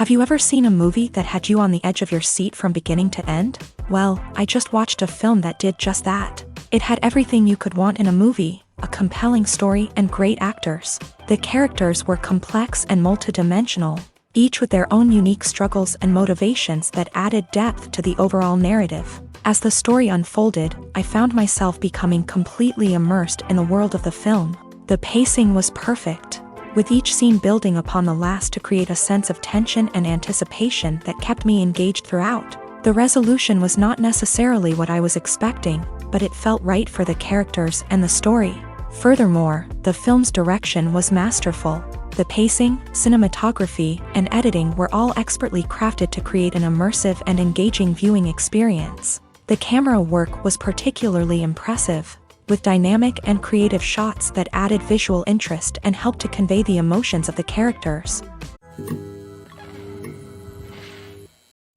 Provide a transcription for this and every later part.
Have you ever seen a movie that had you on the edge of your seat from beginning to end? Well, I just watched a film that did just that. It had everything you could want in a movie, a compelling story and great actors. The characters were complex and multidimensional, each with their own unique struggles and motivations that added depth to the overall narrative. As the story unfolded, I found myself becoming completely immersed in the world of the film. The pacing was perfect, with each scene building upon the last to create a sense of tension and anticipation that kept me engaged throughout. The resolution was not necessarily what I was expecting, but it felt right for the characters and the story. Furthermore, the film's direction was masterful. The pacing, cinematography, and editing were all expertly crafted to create an immersive and engaging viewing experience. The camera work was particularly impressive, with dynamic and creative shots that added visual interest and helped to convey the emotions of the characters.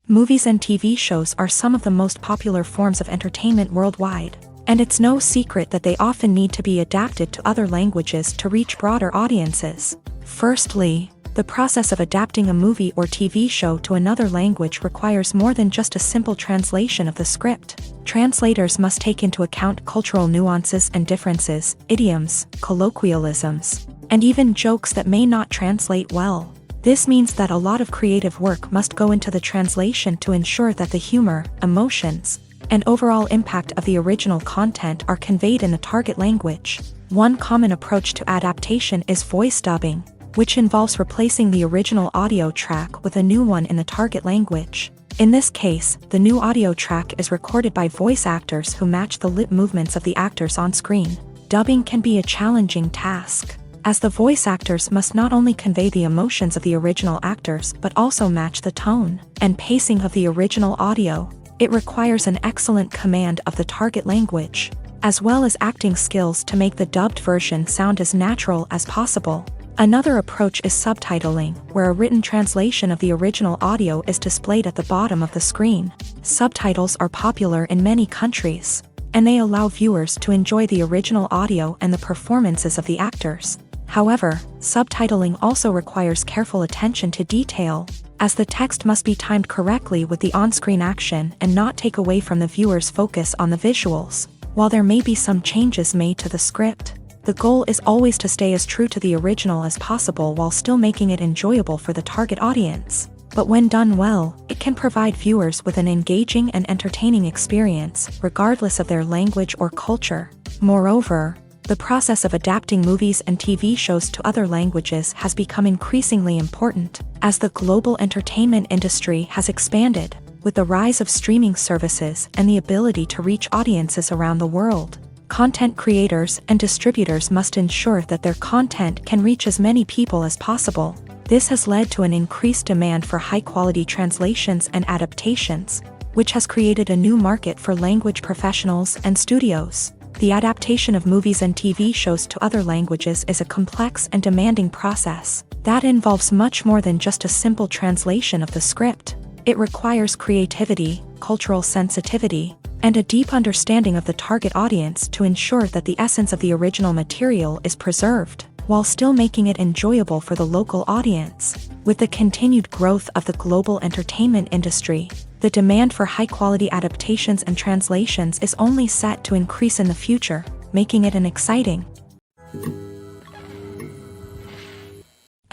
Movies and TV shows are some of the most popular forms of entertainment worldwide, and it's no secret that they often need to be adapted to other languages to reach broader audiences. Firstly, the process of adapting a movie or TV show to another language requires more than just a simple translation of the script. Translators must take into account cultural nuances and differences, idioms, colloquialisms, and even jokes that may not translate well. This means that a lot of creative work must go into the translation to ensure that the humor, emotions, and overall impact of the original content are conveyed in the target language. One common approach to adaptation is voice dubbing, which involves replacing the original audio track with a new one in the target language. In this case, the new audio track is recorded by voice actors who match the lip movements of the actors on screen. Dubbing can be a challenging task, as the voice actors must not only convey the emotions of the original actors but also match the tone and pacing of the original audio. It requires an excellent command of the target language, as well as acting skills to make the dubbed version sound as natural as possible. Another approach is subtitling, where a written translation of the original audio is displayed at the bottom of the screen. Subtitles are popular in many countries, and they allow viewers to enjoy the original audio and the performances of the actors. However, subtitling also requires careful attention to detail, as the text must be timed correctly with the on-screen action and not take away from the viewer's focus on the visuals. While there may be some changes made to the script, the goal is always to stay as true to the original as possible while still making it enjoyable for the target audience. But when done well, it can provide viewers with an engaging and entertaining experience, regardless of their language or culture. Moreover, the process of adapting movies and TV shows to other languages has become increasingly important, as the global entertainment industry has expanded, with the rise of streaming services and the ability to reach audiences around the world. Content creators and distributors must ensure that their content can reach as many people as possible. This has led to an increased demand for high-quality translations and adaptations, which has created a new market for language professionals and studios. The adaptation of movies and TV shows to other languages is a complex and demanding process that involves much more than just a simple translation of the script. It requires creativity, cultural sensitivity, and a deep understanding of the target audience to ensure that the essence of the original material is preserved, while still making it enjoyable for the local audience. With the continued growth of the global entertainment industry, the demand for high-quality adaptations and translations is only set to increase in the future, making it an exciting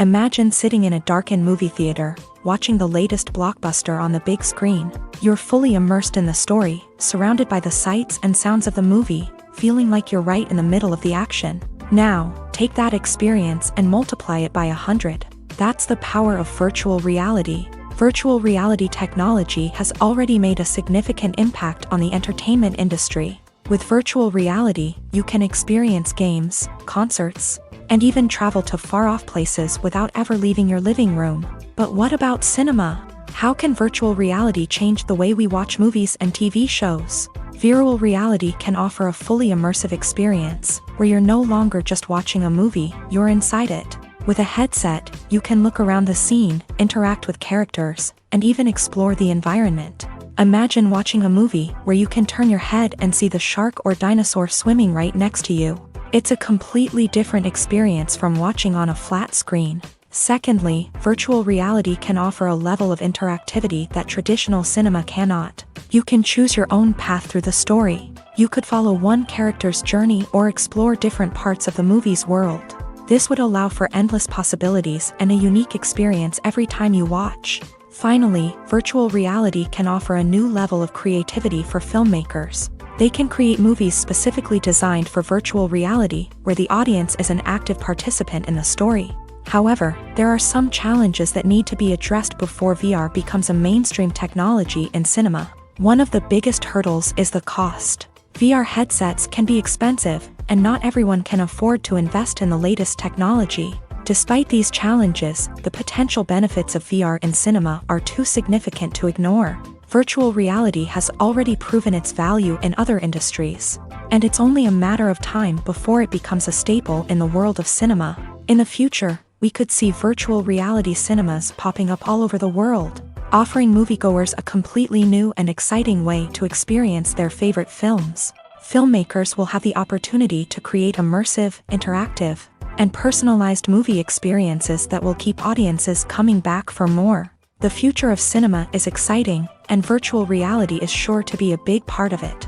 Imagine sitting in a darkened movie theater, watching the latest blockbuster on the big screen. You're fully immersed in the story, surrounded by the sights and sounds of the movie, feeling like you're right in the middle of the action. Now, take that experience and multiply it by 100. That's the power of virtual reality. Virtual reality technology has already made a significant impact on the entertainment industry. With virtual reality, you can experience games, concerts, and even travel to far-off places without ever leaving your living room. But what about cinema? How can virtual reality change the way we watch movies and TV shows? Virtual reality can offer a fully immersive experience, where you're no longer just watching a movie, you're inside it. With a headset, you can look around the scene, interact with characters, and even explore the environment. Imagine watching a movie where you can turn your head and see the shark or dinosaur swimming right next to you. It's a completely different experience from watching on a flat screen. Secondly, virtual reality can offer a level of interactivity that traditional cinema cannot. You can choose your own path through the story. You could follow one character's journey or explore different parts of the movie's world. This would allow for endless possibilities and a unique experience every time you watch. Finally, virtual reality can offer a new level of creativity for filmmakers. They can create movies specifically designed for virtual reality, where the audience is an active participant in the story. However, there are some challenges that need to be addressed before VR becomes a mainstream technology in cinema. One of the biggest hurdles is the cost. VR headsets can be expensive, and not everyone can afford to invest in the latest technology. Despite these challenges, the potential benefits of VR in cinema are too significant to ignore. Virtual reality has already proven its value in other industries, and it's only a matter of time before it becomes a staple in the world of cinema. In the future, we could see virtual reality cinemas popping up all over the world, offering moviegoers a completely new and exciting way to experience their favorite films. Filmmakers will have the opportunity to create immersive, interactive, and personalized movie experiences that will keep audiences coming back for more. The future of cinema is exciting, and virtual reality is sure to be a big part of it.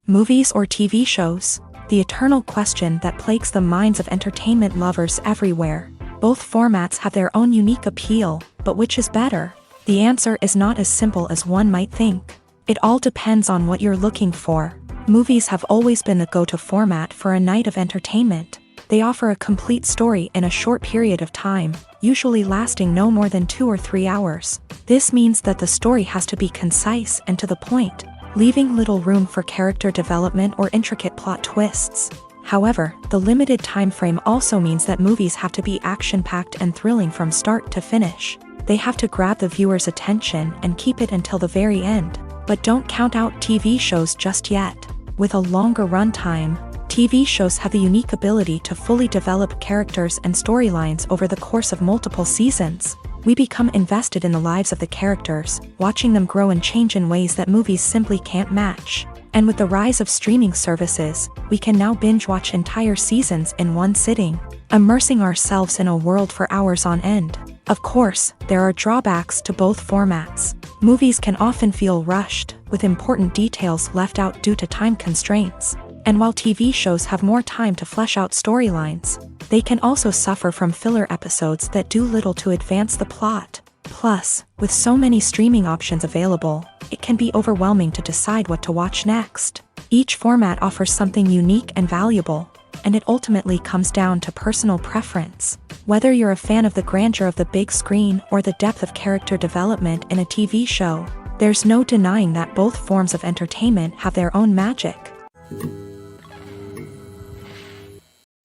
Movies or TV shows? The eternal question that plagues the minds of entertainment lovers everywhere. Both formats have their own unique appeal, but which is better? The answer is not as simple as one might think. It all depends on what you're looking for. Movies have always been the go-to format for a night of entertainment. They offer a complete story in a short period of time, usually lasting no more than 2 or 3 hours. This means that the story has to be concise and to the point, leaving little room for character development or intricate plot twists. However, the limited time frame also means that movies have to be action-packed and thrilling from start to finish. They have to grab the viewer's attention and keep it until the very end. But don't count out TV shows just yet. With a longer runtime, TV shows have the unique ability to fully develop characters and storylines over the course of multiple seasons. We become invested in the lives of the characters, watching them grow and change in ways that movies simply can't match. And with the rise of streaming services, we can now binge-watch entire seasons in one sitting, immersing ourselves in a world for hours on end. Of course, there are drawbacks to both formats. Movies can often feel rushed, with important details left out due to time constraints. And while TV shows have more time to flesh out storylines, they can also suffer from filler episodes that do little to advance the plot. Plus, with so many streaming options available, it can be overwhelming to decide what to watch next. Each format offers something unique and valuable, and it ultimately comes down to personal preference. Whether you're a fan of the grandeur of the big screen or the depth of character development in a TV show, there's no denying that both forms of entertainment have their own magic.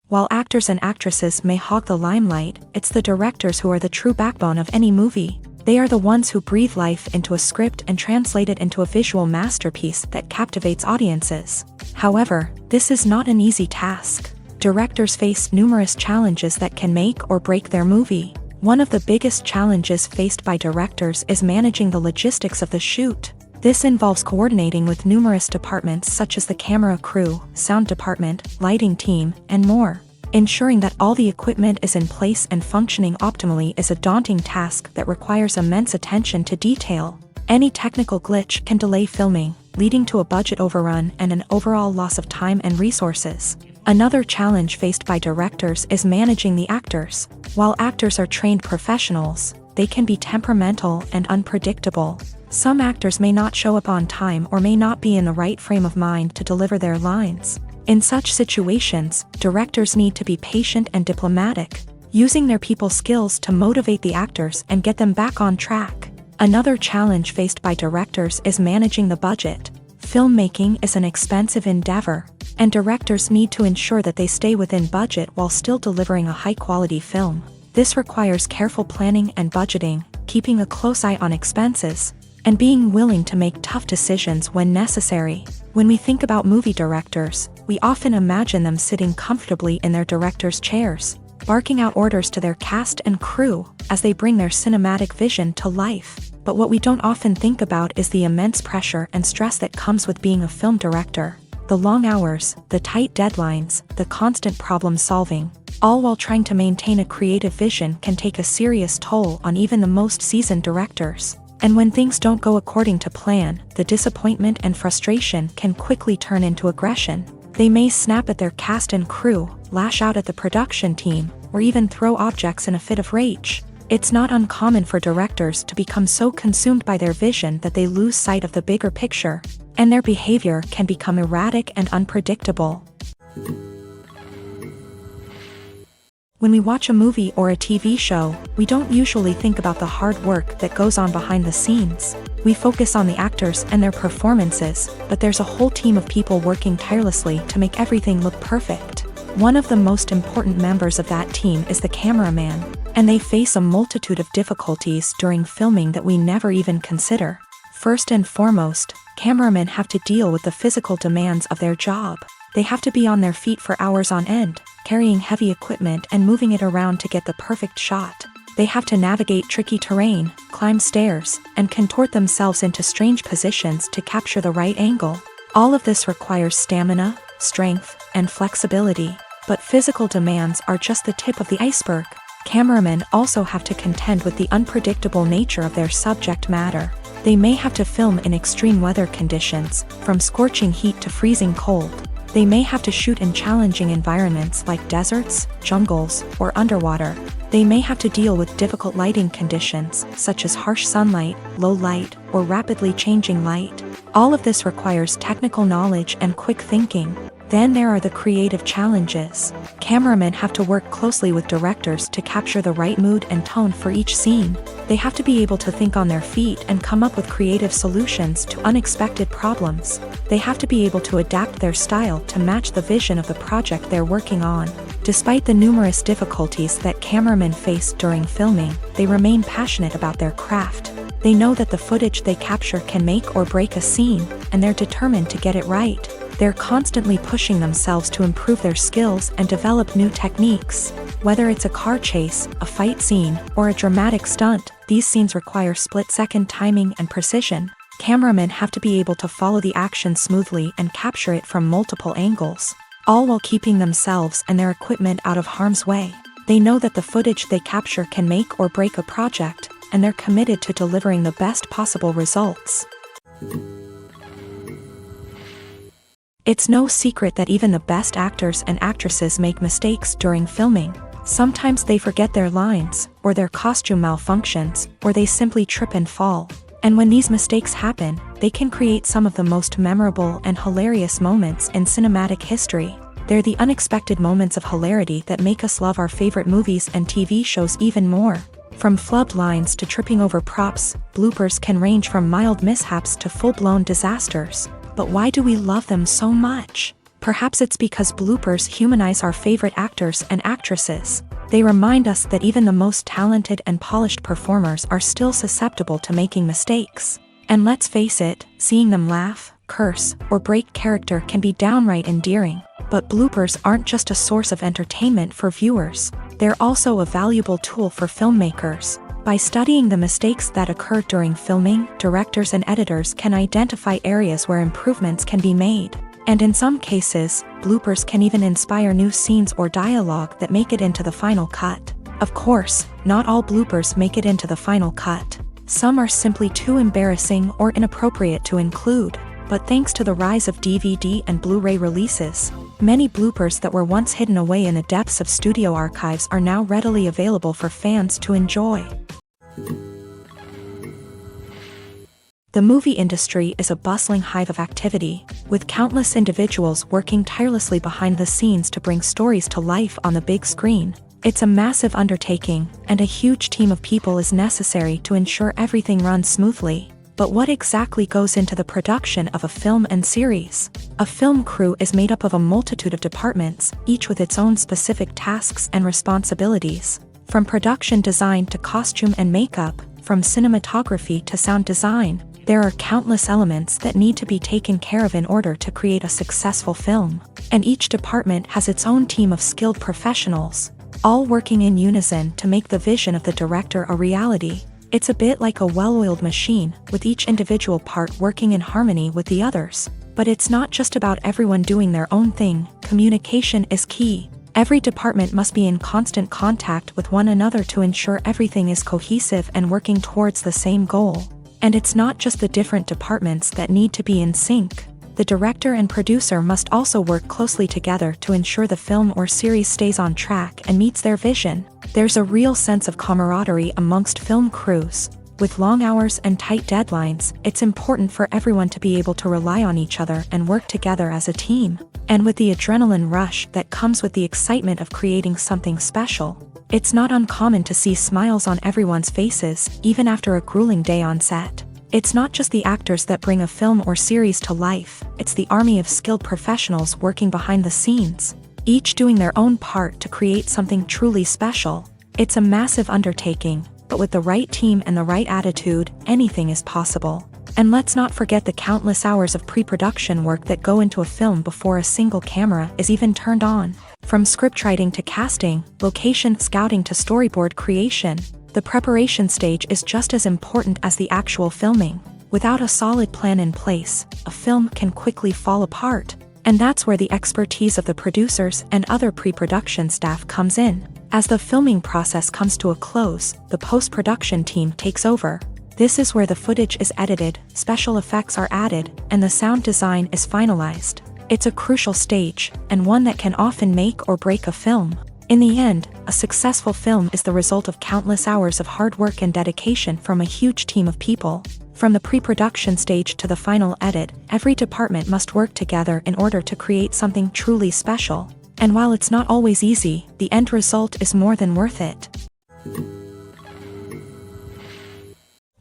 While actors and actresses may hog the limelight, it's the directors who are the true backbone of any movie. They are the ones who breathe life into a script and translate it into a visual masterpiece that captivates audiences. However, this is not an easy task. Directors face numerous challenges that can make or break their movie. One of the biggest challenges faced by directors is managing the logistics of the shoot. This involves coordinating with numerous departments such as the camera crew, sound department, lighting team, and more. Ensuring that all the equipment is in place and functioning optimally is a daunting task that requires immense attention to detail. Any technical glitch can delay filming, leading to a budget overrun and an overall loss of time and resources. Another challenge faced by directors is managing the actors. While actors are trained professionals, they can be temperamental and unpredictable. Some actors may not show up on time or may not be in the right frame of mind to deliver their lines. In such situations, directors need to be patient and diplomatic, using their people skills to motivate the actors and get them back on track. Another challenge faced by directors is managing the budget. Filmmaking is an expensive endeavor, and directors need to ensure that they stay within budget while still delivering a high-quality film. This requires careful planning and budgeting, keeping a close eye on expenses, and being willing to make tough decisions when necessary. When we think about movie directors, we often imagine them sitting comfortably in their director's chairs, barking out orders to their cast and crew as they bring their cinematic vision to life. But what we don't often think about is the immense pressure and stress that comes with being a film director. The long hours, the tight deadlines, the constant problem solving, all while trying to maintain a creative vision can take a serious toll on even the most seasoned directors. And when things don't go according to plan, the disappointment and frustration can quickly turn into aggression. They may snap at their cast and crew, lash out at the production team, or even throw objects in a fit of rage. It's not uncommon for directors to become so consumed by their vision that they lose sight of the bigger picture, and their behavior can become erratic and unpredictable. When we watch a movie or a TV show, we don't usually think about the hard work that goes on behind the scenes. We focus on the actors and their performances, but there's a whole team of people working tirelessly to make everything look perfect. One of the most important members of that team is the cameraman, and they face a multitude of difficulties during filming that we never even consider. First and foremost, cameramen have to deal with the physical demands of their job. They have to be on their feet for hours on end, carrying heavy equipment and moving it around to get the perfect shot. They have to navigate tricky terrain, climb stairs, and contort themselves into strange positions to capture the right angle. All of this requires stamina, strength, and flexibility. But physical demands are just the tip of the iceberg. Cameramen also have to contend with the unpredictable nature of their subject matter. They may have to film in extreme weather conditions, from scorching heat to freezing cold. They may have to shoot in challenging environments like deserts, jungles, or underwater. They may have to deal with difficult lighting conditions, such as harsh sunlight, low light, or rapidly changing light. All of this requires technical knowledge and quick thinking. Then there are the creative challenges. Cameramen have to work closely with directors to capture the right mood and tone for each scene. They have to be able to think on their feet and come up with creative solutions to unexpected problems. They have to be able to adapt their style to match the vision of the project they're working on. Despite the numerous difficulties that cameramen face during filming, they remain passionate about their craft. They know that the footage they capture can make or break a scene, and they're determined to get it right. They're constantly pushing themselves to improve their skills and develop new techniques. Whether it's a car chase, a fight scene, or a dramatic stunt, these scenes require split-second timing and precision. Cameramen have to be able to follow the action smoothly and capture it from multiple angles, all while keeping themselves and their equipment out of harm's way. They know that the footage they capture can make or break a project, and they're committed to delivering the best possible results. It's no secret that even the best actors and actresses make mistakes during filming. Sometimes they forget their lines, or their costume malfunctions, or they simply trip and fall. And when these mistakes happen, they can create some of the most memorable and hilarious moments in cinematic history. They're the unexpected moments of hilarity that make us love our favorite movies and TV shows even more. From flubbed lines to tripping over props, bloopers can range from mild mishaps to full-blown disasters. But why do we love them so much? Perhaps it's because bloopers humanize our favorite actors and actresses. They remind us that even the most talented and polished performers are still susceptible to making mistakes. And let's face it, seeing them laugh, curse, or break character can be downright endearing. But bloopers aren't just a source of entertainment for viewers. They're also a valuable tool for filmmakers. By studying the mistakes that occur during filming, directors and editors can identify areas where improvements can be made. And in some cases, bloopers can even inspire new scenes or dialogue that make it into the final cut. Of course, not all bloopers make it into the final cut. Some are simply too embarrassing or inappropriate to include. But thanks to the rise of DVD and Blu-ray releases, Many bloopers that were once hidden away in the depths of studio archives are now readily available for fans to enjoy. The movie industry is a bustling hive of activity, with countless individuals working tirelessly behind the scenes to bring stories to life on the big screen. It's a massive undertaking, and a huge team of people is necessary to ensure everything runs smoothly. But what exactly goes into the production of a film and series? A film crew is made up of a multitude of departments, each with its own specific tasks and responsibilities. From production design to costume and makeup, from cinematography to sound design, there are countless elements that need to be taken care of in order to create a successful film. And each department has its own team of skilled professionals, all working in unison to make the vision of the director a reality. It's a bit like a well-oiled machine, with each individual part working in harmony with the others. But it's not just about everyone doing their own thing. Communication is key. Every department must be in constant contact with one another to ensure everything is cohesive and working towards the same goal. And it's not just the different departments that need to be in sync. The director and producer must also work closely together to ensure the film or series stays on track and meets their vision. There's a real sense of camaraderie amongst film crews. With long hours and tight deadlines, it's important for everyone to be able to rely on each other and work together as a team. And with the adrenaline rush that comes with the excitement of creating something special, it's not uncommon to see smiles on everyone's faces, even after a grueling day on set. It's not just the actors that bring a film or series to life, it's the army of skilled professionals working behind the scenes, each doing their own part to create something truly special. It's a massive undertaking, but with the right team and the right attitude, anything is possible. And let's not forget the countless hours of pre-production work that go into a film before a single camera is even turned on. From scriptwriting to casting, location scouting to storyboard creation, the preparation stage is just as important as the actual filming. Without a solid plan in place, a film can quickly fall apart. And that's where the expertise of the producers and other pre-production staff comes in. As the filming process comes to a close, the post-production team takes over. This is where the footage is edited, special effects are added, and the sound design is finalized. It's a crucial stage, and one that can often make or break a film. In the end, a successful film is the result of countless hours of hard work and dedication from a huge team of people. From the pre-production stage to the final edit, every department must work together in order to create something truly special. And while it's not always easy, the end result is more than worth it.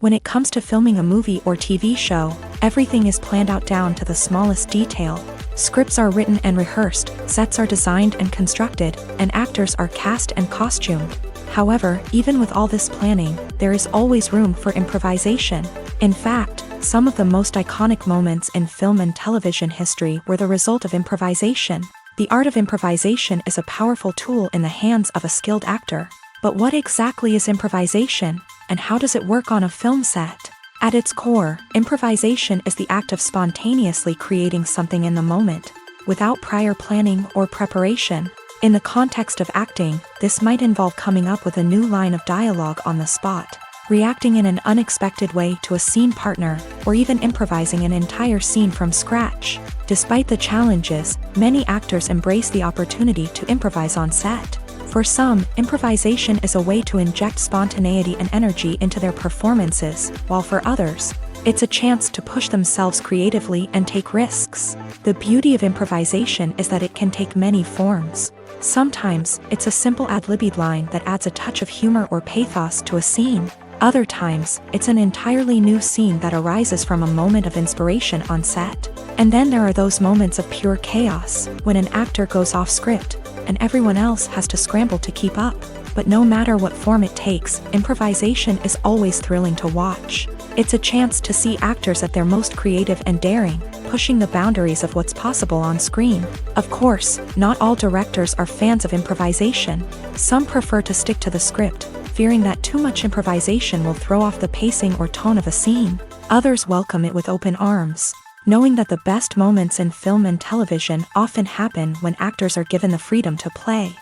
When it comes to filming a movie or TV show, everything is planned out down to the smallest detail. Scripts are written and rehearsed, sets are designed and constructed, and actors are cast and costumed. However, even with all this planning, there is always room for improvisation. In fact, some of the most iconic moments in film and television history were the result of improvisation. The art of improvisation is a powerful tool in the hands of a skilled actor. But what exactly is improvisation, and how does it work on a film set? At its core, improvisation is the act of spontaneously creating something in the moment, without prior planning or preparation. In the context of acting, this might involve coming up with a new line of dialogue on the spot, reacting in an unexpected way to a scene partner, or even improvising an entire scene from scratch. Despite the challenges, many actors embrace the opportunity to improvise on set. For some, improvisation is a way to inject spontaneity and energy into their performances, while for others, it's a chance to push themselves creatively and take risks. The beauty of improvisation is that it can take many forms. Sometimes, it's a simple ad-libbed line that adds a touch of humor or pathos to a scene. Other times, it's an entirely new scene that arises from a moment of inspiration on set. And then there are those moments of pure chaos, when an actor goes off script, and everyone else has to scramble to keep up. But no matter what form it takes, improvisation is always thrilling to watch. It's a chance to see actors at their most creative and daring, pushing the boundaries of what's possible on screen. Of course, not all directors are fans of improvisation. Some prefer to stick to the script, fearing that too much improvisation will throw off the pacing or tone of a scene. Others welcome it with open arms, knowing that the best moments in film and television often happen when actors are given the freedom to play.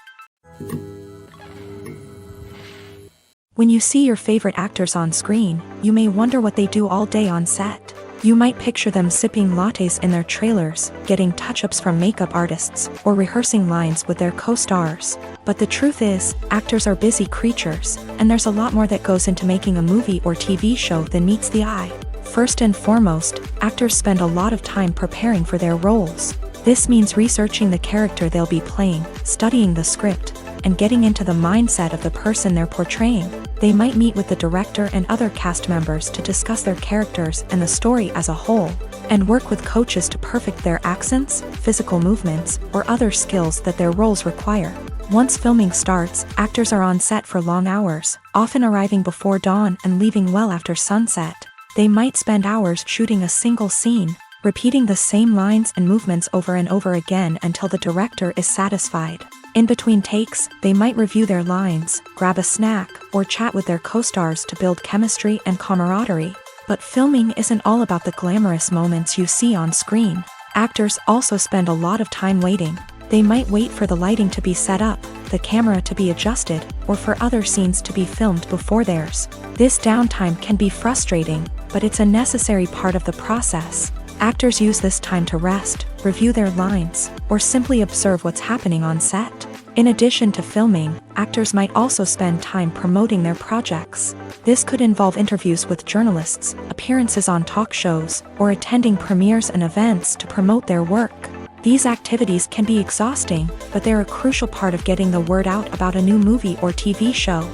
When you see your favorite actors on screen, you may wonder what they do all day on set. You might picture them sipping lattes in their trailers, getting touch-ups from makeup artists, or rehearsing lines with their co-stars. But the truth is, actors are busy creatures, and there's a lot more that goes into making a movie or TV show than meets the eye. First and foremost, actors spend a lot of time preparing for their roles. This means researching the character they'll be playing, studying the script, and getting into the mindset of the person they're portraying. They might meet with the director and other cast members to discuss their characters and the story as a whole, and work with coaches to perfect their accents, physical movements, or other skills that their roles require. Once filming starts, actors are on set for long hours, often arriving before dawn and leaving well after sunset. They might spend hours shooting a single scene, repeating the same lines and movements over and over again until the director is satisfied. In between takes, they might review their lines, grab a snack, or chat with their co-stars to build chemistry and camaraderie. But filming isn't all about the glamorous moments you see on screen. Actors also spend a lot of time waiting. They might wait for the lighting to be set up, the camera to be adjusted, or for other scenes to be filmed before theirs. This downtime can be frustrating, but it's a necessary part of the process. Actors use this time to rest, review their lines, or simply observe what's happening on set. In addition to filming, actors might also spend time promoting their projects. This could involve interviews with journalists, appearances on talk shows, or attending premieres and events to promote their work. These activities can be exhausting, but they're a crucial part of getting the word out about a new movie or TV show.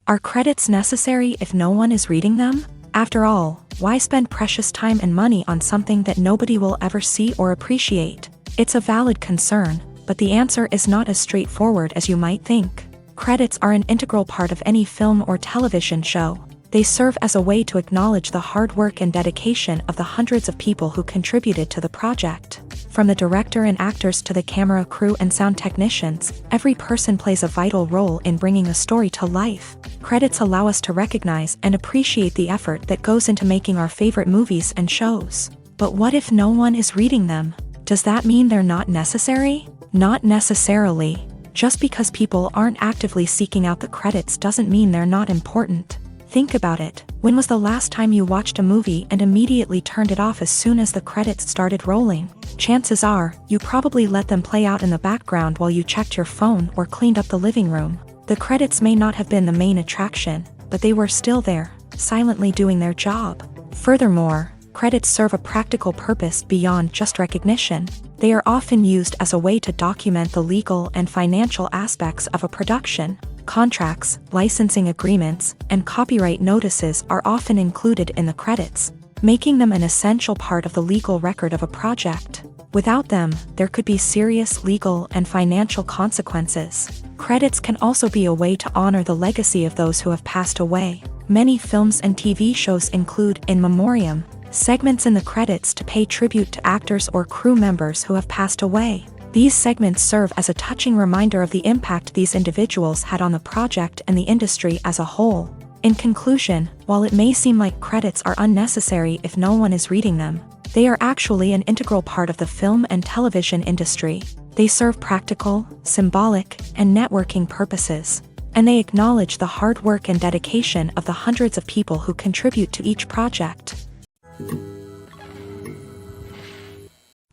Are credits necessary if no one is reading them? After all, why spend precious time and money on something that nobody will ever see or appreciate? It's a valid concern, but the answer is not as straightforward as you might think. Credits are an integral part of any film or television show. They serve as a way to acknowledge the hard work and dedication of the hundreds of people who contributed to the project. From the director and actors to the camera crew and sound technicians, every person plays a vital role in bringing a story to life. Credits allow us to recognize and appreciate the effort that goes into making our favorite movies and shows. But what if no one is reading them? Does that mean they're not necessary? Not necessarily. Just because people aren't actively seeking out the credits doesn't mean they're not important. Think about it. When was the last time you watched a movie and immediately turned it off as soon as the credits started rolling? Chances are, you probably let them play out in the background while you checked your phone or cleaned up the living room. The credits may not have been the main attraction, but they were still there, silently doing their job. Furthermore, credits serve a practical purpose beyond just recognition. They are often used as a way to document the legal and financial aspects of a production. Contracts, licensing agreements, and copyright notices are often included in the credits, making them an essential part of the legal record of a project. Without them, there could be serious legal and financial consequences. Credits can also be a way to honor the legacy of those who have passed away. Many films and TV shows include in memoriam segments in the credits to pay tribute to actors or crew members who have passed away. These segments serve as a touching reminder of the impact these individuals had on the project and the industry as a whole. In conclusion, while it may seem like credits are unnecessary if no one is reading them, they are actually an integral part of the film and television industry. They serve practical, symbolic, and networking purposes, and they acknowledge the hard work and dedication of the hundreds of people who contribute to each project.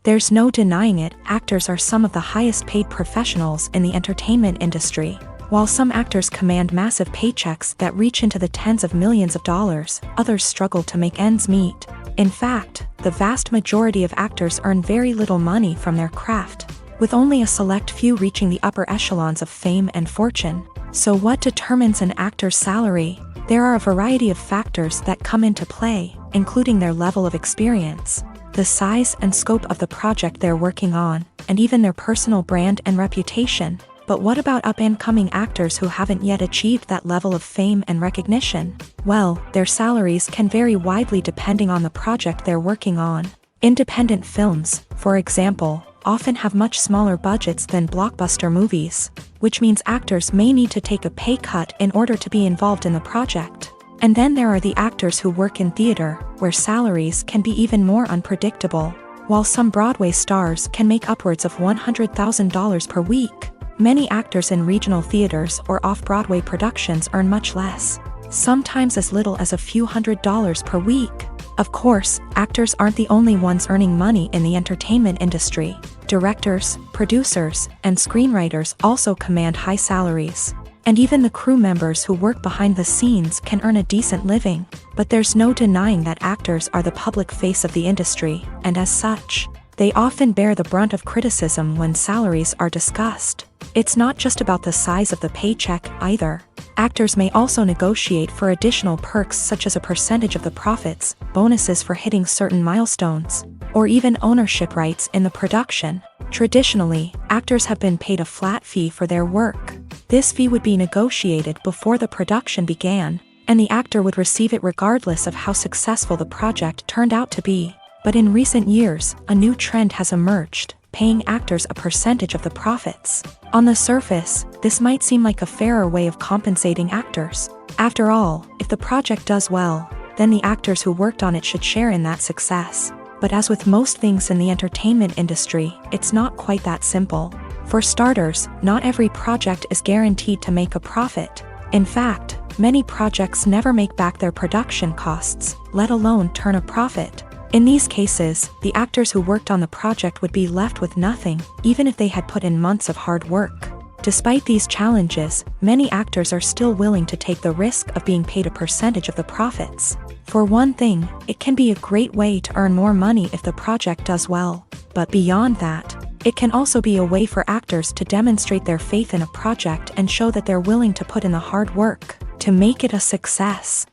There's no denying it, actors are some of the highest paid professionals in the entertainment industry. While some actors command massive paychecks that reach into the tens of millions of dollars, others struggle to make ends meet. In fact, the vast majority of actors earn very little money from their craft, with only a select few reaching the upper echelons of fame and fortune. So what determines an actor's salary? There are a variety of factors that come into play, including their level of experience, the size and scope of the project they're working on, and even their personal brand and reputation. But what about up-and-coming actors who haven't yet achieved that level of fame and recognition? Well, their salaries can vary widely depending on the project they're working on. Independent films, for example, often have much smaller budgets than blockbuster movies, which means actors may need to take a pay cut in order to be involved in the project. And then there are the actors who work in theater, where salaries can be even more unpredictable. While some Broadway stars can make upwards of $100,000 per week, many actors in regional theaters or off-Broadway productions earn much less. sometimes as little as a few $100s per week. Of course, actors aren't the only ones earning money in the entertainment industry. Directors, producers, and screenwriters also command high salaries. And even the crew members who work behind the scenes can earn a decent living. But there's no denying that actors are the public face of the industry, and as such, they often bear the brunt of criticism when salaries are discussed. It's not just about the size of the paycheck, either. Actors may also negotiate for additional perks such as a percentage of the profits, bonuses for hitting certain milestones, or even ownership rights in the production. Traditionally, actors have been paid a flat fee for their work. This fee would be negotiated before the production began, and the actor would receive it regardless of how successful the project turned out to be. But in recent years, a new trend has emerged, paying actors a percentage of the profits. On the surface, this might seem like a fairer way of compensating actors. After all, if the project does well, then the actors who worked on it should share in that success. But as with most things in the entertainment industry, it's not quite that simple. For starters, not every project is guaranteed to make a profit. In fact, many projects never make back their production costs, let alone turn a profit. In these cases, the actors who worked on the project would be left with nothing, even if they had put in months of hard work. Despite these challenges, many actors are still willing to take the risk of being paid a percentage of the profits. For one thing, it can be a great way to earn more money if the project does well. But beyond that, it can also be a way for actors to demonstrate their faith in a project and show that they're willing to put in the hard work to make it a success.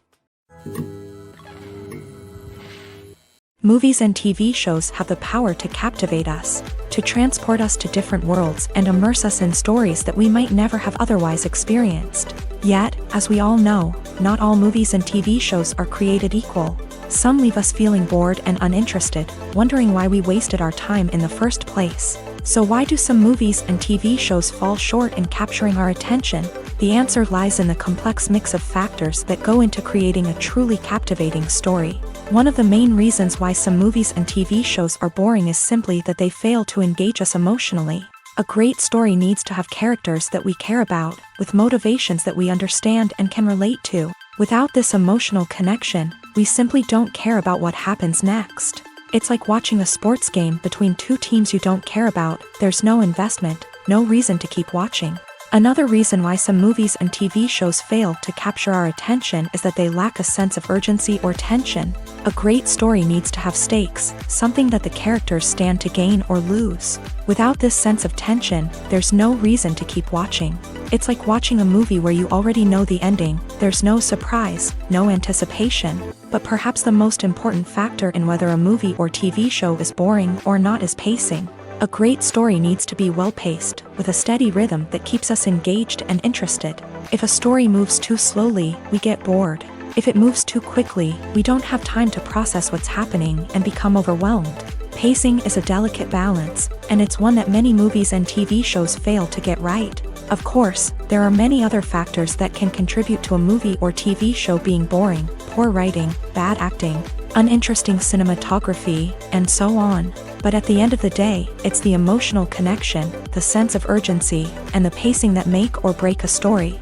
Movies and TV shows have the power to captivate us, to transport us to different worlds and immerse us in stories that we might never have otherwise experienced. Yet, as we all know, not all movies and TV shows are created equal. Some leave us feeling bored and uninterested, wondering why we wasted our time in the first place. So why do some movies and TV shows fall short in capturing our attention? The answer lies in the complex mix of factors that go into creating a truly captivating story. One of the main reasons why some movies and TV shows are boring is simply that they fail to engage us emotionally. A great story needs to have characters that we care about, with motivations that we understand and can relate to. Without this emotional connection, we simply don't care about what happens next. It's like watching a sports game between two teams you don't care about. There's no investment, no reason to keep watching. Another reason why some movies and TV shows fail to capture our attention is that they lack a sense of urgency or tension. A great story needs to have stakes, something that the characters stand to gain or lose. Without this sense of tension, there's no reason to keep watching. It's like watching a movie where you already know the ending. There's no surprise, no anticipation. But perhaps the most important factor in whether a movie or TV show is boring or not is pacing. A great story needs to be well-paced, with a steady rhythm that keeps us engaged and interested. If a story moves too slowly, we get bored. If it moves too quickly, we don't have time to process what's happening and become overwhelmed. Pacing is a delicate balance, and it's one that many movies and TV shows fail to get right. Of course, there are many other factors that can contribute to a movie or TV show being boring: poor writing, bad acting, uninteresting cinematography, and so on. But at the end of the day, it's the emotional connection, the sense of urgency, and the pacing that make or break a story.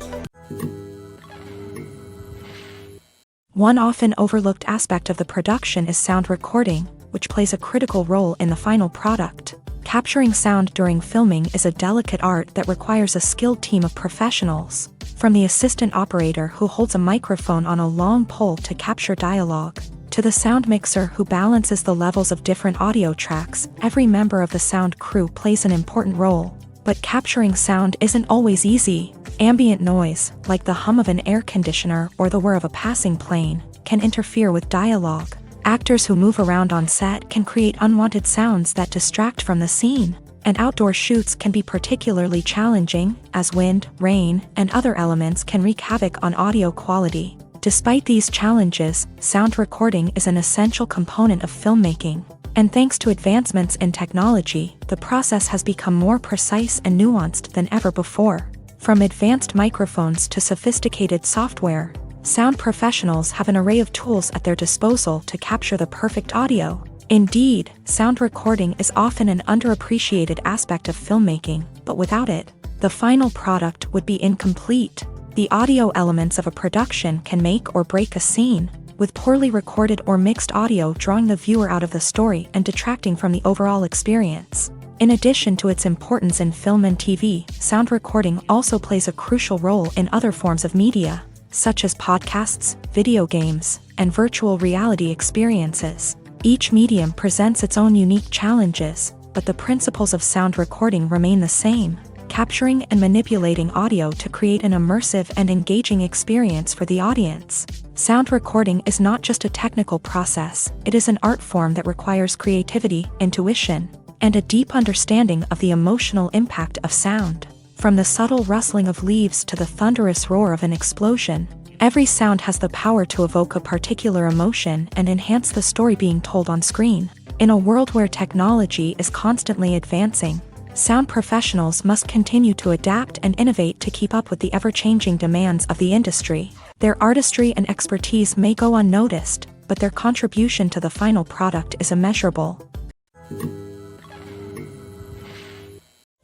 One often overlooked aspect of the production is sound recording, which plays a critical role in the final product. Capturing sound during filming is a delicate art that requires a skilled team of professionals. From the assistant operator who holds a microphone on a long pole to capture dialogue, to the sound mixer who balances the levels of different audio tracks, every member of the sound crew plays an important role. But capturing sound isn't always easy. Ambient noise, like the hum of an air conditioner or the whir of a passing plane, can interfere with dialogue. Actors who move around on set can create unwanted sounds that distract from the scene. And outdoor shoots can be particularly challenging, as wind, rain, and other elements can wreak havoc on audio quality. Despite these challenges, sound recording is an essential component of filmmaking. And thanks to advancements in technology, the process has become more precise and nuanced than ever before. From advanced microphones to sophisticated software, sound professionals have an array of tools at their disposal to capture the perfect audio. Indeed, sound recording is often an underappreciated aspect of filmmaking, but without it, the final product would be incomplete. The audio elements of a production can make or break a scene, with poorly recorded or mixed audio drawing the viewer out of the story and detracting from the overall experience. In addition to its importance in film and TV, sound recording also plays a crucial role in other forms of media, such as podcasts, video games, and virtual reality experiences. Each medium presents its own unique challenges, but the principles of sound recording remain the same, capturing and manipulating audio to create an immersive and engaging experience for the audience. Sound recording is not just a technical process, it is an art form that requires creativity, intuition, and a deep understanding of the emotional impact of sound. From the subtle rustling of leaves to the thunderous roar of an explosion, every sound has the power to evoke a particular emotion and enhance the story being told on screen. In a world where technology is constantly advancing, sound professionals must continue to adapt and innovate to keep up with the ever-changing demands of the industry. Their artistry and expertise may go unnoticed, but their contribution to the final product is immeasurable.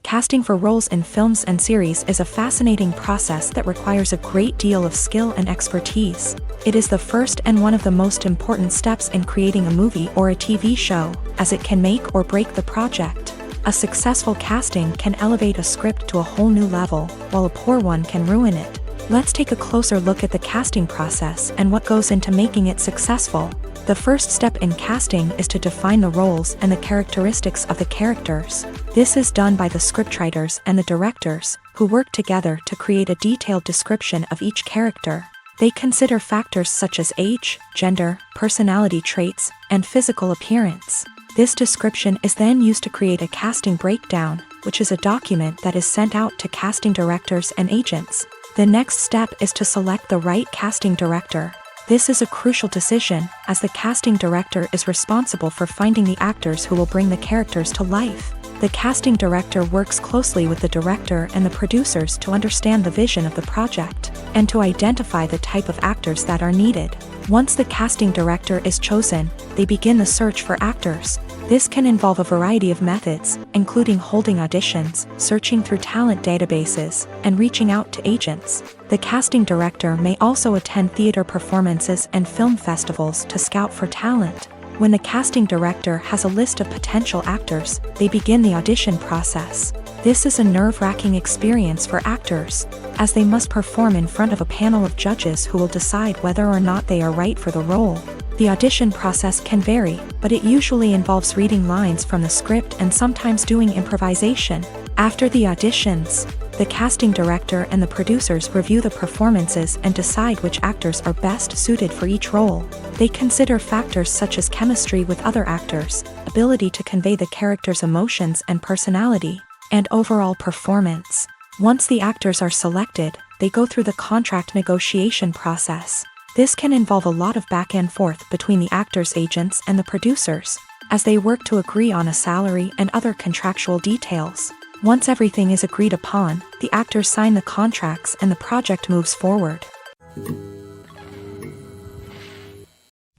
Casting for roles in films and series is a fascinating process that requires a great deal of skill and expertise. It is the first and one of the most important steps in creating a movie or a TV show, as it can make or break the project. A successful casting can elevate a script to a whole new level, while a poor one can ruin it. Let's take a closer look at the casting process and what goes into making it successful. The first step in casting is to define the roles and the characteristics of the characters. This is done by the scriptwriters and the directors, who work together to create a detailed description of each character. They consider factors such as age, gender, personality traits, and physical appearance. This description is then used to create a casting breakdown, which is a document that is sent out to casting directors and agents. The next step is to select the right casting director. This is a crucial decision, as the casting director is responsible for finding the actors who will bring the characters to life. The casting director works closely with the director and the producers to understand the vision of the project, and to identify the type of actors that are needed. Once the casting director is chosen, they begin the search for actors. This can involve a variety of methods, including holding auditions, searching through talent databases, and reaching out to agents. The casting director may also attend theater performances and film festivals to scout for talent. When the casting director has a list of potential actors, they begin the audition process. This is a nerve-wracking experience for actors, as they must perform in front of a panel of judges who will decide whether or not they are right for the role. The audition process can vary, but it usually involves reading lines from the script and sometimes doing improvisation. After the auditions, the casting director and the producers review the performances and decide which actors are best suited for each role. They consider factors such as chemistry with other actors, ability to convey the character's emotions and personality, and overall performance. Once the actors are selected, they go through the contract negotiation process. This can involve a lot of back and forth between the actors' agents and the producers, as they work to agree on a salary and other contractual details. Once everything is agreed upon, the actors sign the contracts and the project moves forward.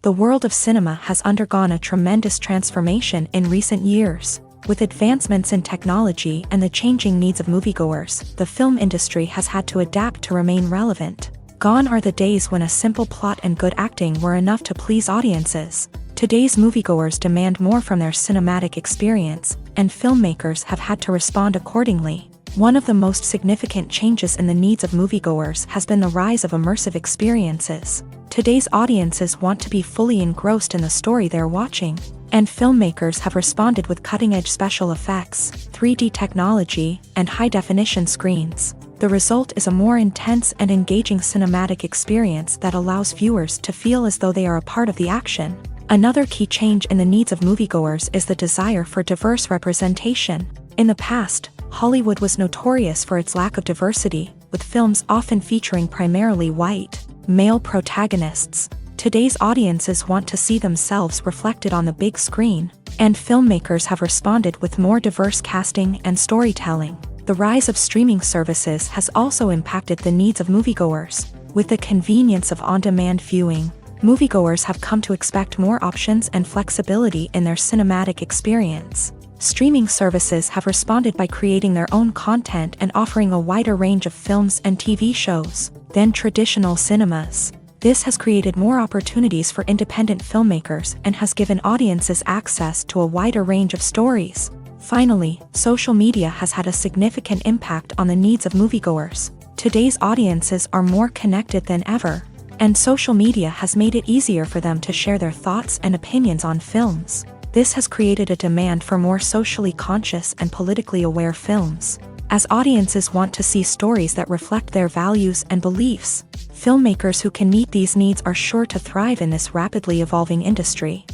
The world of cinema has undergone a tremendous transformation in recent years. With advancements in technology and the changing needs of moviegoers, the film industry has had to adapt to remain relevant. Gone are the days when a simple plot and good acting were enough to please audiences. Today's moviegoers demand more from their cinematic experience, and filmmakers have had to respond accordingly. One of the most significant changes in the needs of moviegoers has been the rise of immersive experiences. Today's audiences want to be fully engrossed in the story they're watching, and filmmakers have responded with cutting-edge special effects, 3D technology, and high-definition screens. The result is a more intense and engaging cinematic experience that allows viewers to feel as though they are a part of the action. Another key change in the needs of moviegoers is the desire for diverse representation. In the past, Hollywood was notorious for its lack of diversity, with films often featuring primarily white, male protagonists. Today's audiences want to see themselves reflected on the big screen, and filmmakers have responded with more diverse casting and storytelling. The rise of streaming services has also impacted the needs of moviegoers. With the convenience of on-demand viewing, moviegoers have come to expect more options and flexibility in their cinematic experience. Streaming services have responded by creating their own content and offering a wider range of films and TV shows than traditional cinemas. This has created more opportunities for independent filmmakers and has given audiences access to a wider range of stories. Finally, social media has had a significant impact on the needs of moviegoers. Today's audiences are more connected than ever, and social media has made it easier for them to share their thoughts and opinions on films. This has created a demand for more socially conscious and politically aware films. As audiences want to see stories that reflect their values and beliefs, filmmakers who can meet these needs are sure to thrive in this rapidly evolving industry.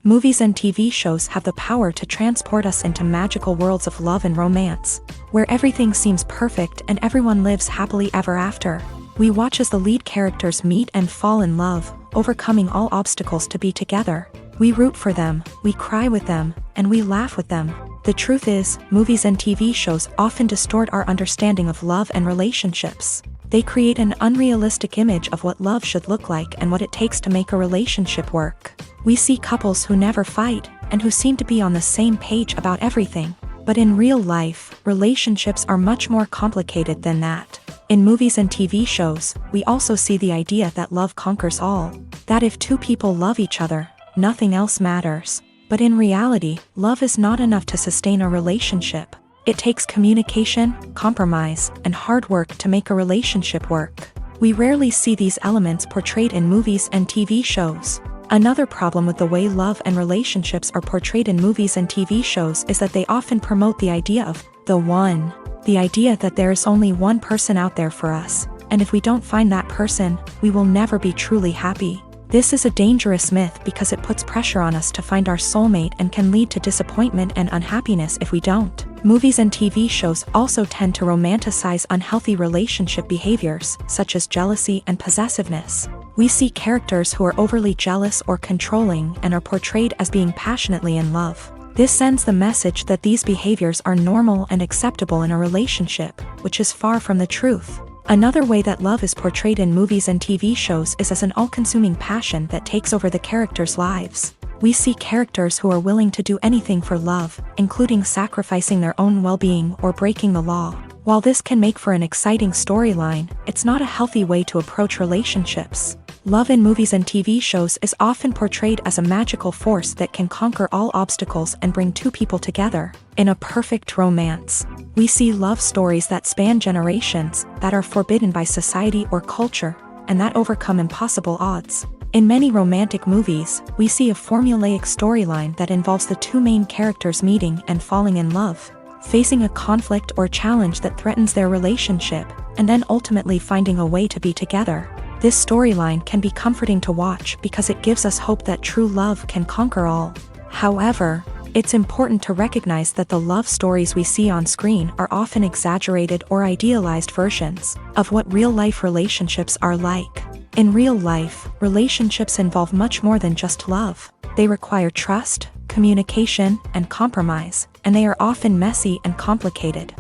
Movies and TV shows have the power to transport us into magical worlds of love and romance, where everything seems perfect and everyone lives happily ever after. We watch as the lead characters meet and fall in love, overcoming all obstacles to be together. We root for them, we cry with them, and we laugh with them. The truth is, movies and TV shows often distort our understanding of love and relationships. They create an unrealistic image of what love should look like and what it takes to make a relationship work. We see couples who never fight, and who seem to be on the same page about everything. But in real life, relationships are much more complicated than that. In movies and TV shows, we also see the idea that love conquers all. That if two people love each other, nothing else matters. But in reality, love is not enough to sustain a relationship. It takes communication, compromise, and hard work to make a relationship work. We rarely see these elements portrayed in movies and TV shows. Another problem with the way love and relationships are portrayed in movies and TV shows is that they often promote the idea of the one. The idea that there is only one person out there for us, and if we don't find that person, we will never be truly happy. This is a dangerous myth because it puts pressure on us to find our soulmate and can lead to disappointment and unhappiness if we don't. Movies and TV shows also tend to romanticize unhealthy relationship behaviors, such as jealousy and possessiveness. We see characters who are overly jealous or controlling and are portrayed as being passionately in love. This sends the message that these behaviors are normal and acceptable in a relationship, which is far from the truth. Another way that love is portrayed in movies and TV shows is as an all-consuming passion that takes over the characters' lives. We see characters who are willing to do anything for love, including sacrificing their own well-being or breaking the law. While this can make for an exciting storyline, it's not a healthy way to approach relationships. Love in movies and TV shows is often portrayed as a magical force that can conquer all obstacles and bring two people together in a perfect romance. We see love stories that span generations, that are forbidden by society or culture, and that overcome impossible odds. In many romantic movies, we see a formulaic storyline that involves the two main characters meeting and falling in love, facing a conflict or challenge that threatens their relationship, and then ultimately finding a way to be together. This storyline can be comforting to watch because it gives us hope that true love can conquer all. However, it's important to recognize that the love stories we see on screen are often exaggerated or idealized versions of what real-life relationships are like. In real life, relationships involve much more than just love. They require trust, communication, and compromise, and they are often messy and complicated.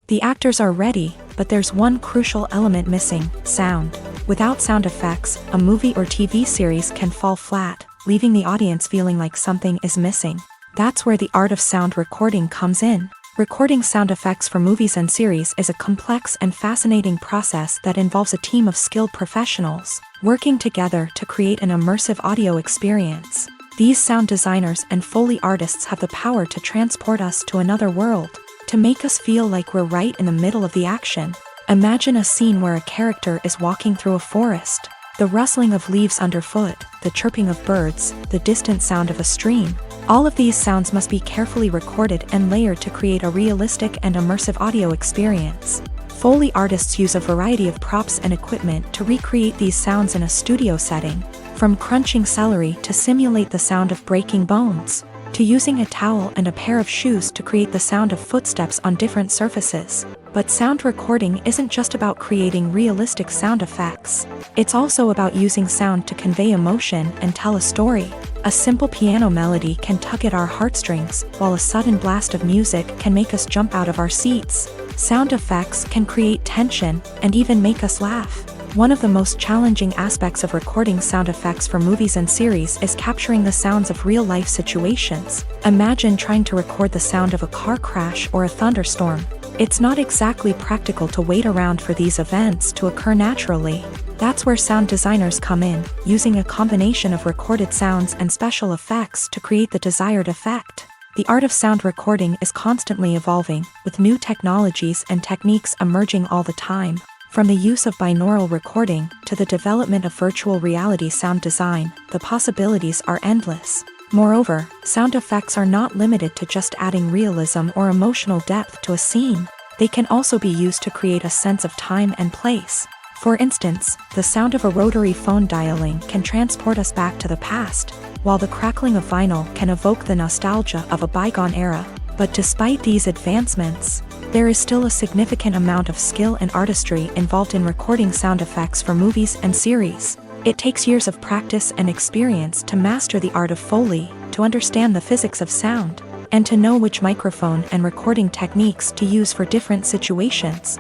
The actors are ready, but there's one crucial element missing: sound. Without sound effects, a movie or TV series can fall flat, leaving the audience feeling like something is missing. That's where the art of sound recording comes in. Recording sound effects for movies and series is a complex and fascinating process that involves a team of skilled professionals working together to create an immersive audio experience. These sound designers and Foley artists have the power to transport us to another world, to make us feel like we're right in the middle of the action. Imagine a scene where a character is walking through a forest. The rustling of leaves underfoot, the chirping of birds, the distant sound of a stream. All of these sounds must be carefully recorded and layered to create a realistic and immersive audio experience. Foley artists use a variety of props and equipment to recreate these sounds in a studio setting, from crunching celery to simulate the sound of breaking bones, to using a towel and a pair of shoes to create the sound of footsteps on different surfaces. But sound recording isn't just about creating realistic sound effects. It's also about using sound to convey emotion and tell a story. A simple piano melody can tug at our heartstrings, while a sudden blast of music can make us jump out of our seats. Sound effects can create tension and even make us laugh. One of the most challenging aspects of recording sound effects for movies and series is capturing the sounds of real-life situations. Imagine trying to record the sound of a car crash or a thunderstorm. It's not exactly practical to wait around for these events to occur naturally. That's where sound designers come in, using a combination of recorded sounds and special effects to create the desired effect. The art of sound recording is constantly evolving, with new technologies and techniques emerging all the time. From the use of binaural recording to the development of virtual reality sound design, the possibilities are endless. Moreover, sound effects are not limited to just adding realism or emotional depth to a scene. They can also be used to create a sense of time and place. For instance, the sound of a rotary phone dialing can transport us back to the past, while the crackling of vinyl can evoke the nostalgia of a bygone era. But despite these advancements, there is still a significant amount of skill and artistry involved in recording sound effects for movies and series. It takes years of practice and experience to master the art of Foley, to understand the physics of sound, and to know which microphone and recording techniques to use for different situations.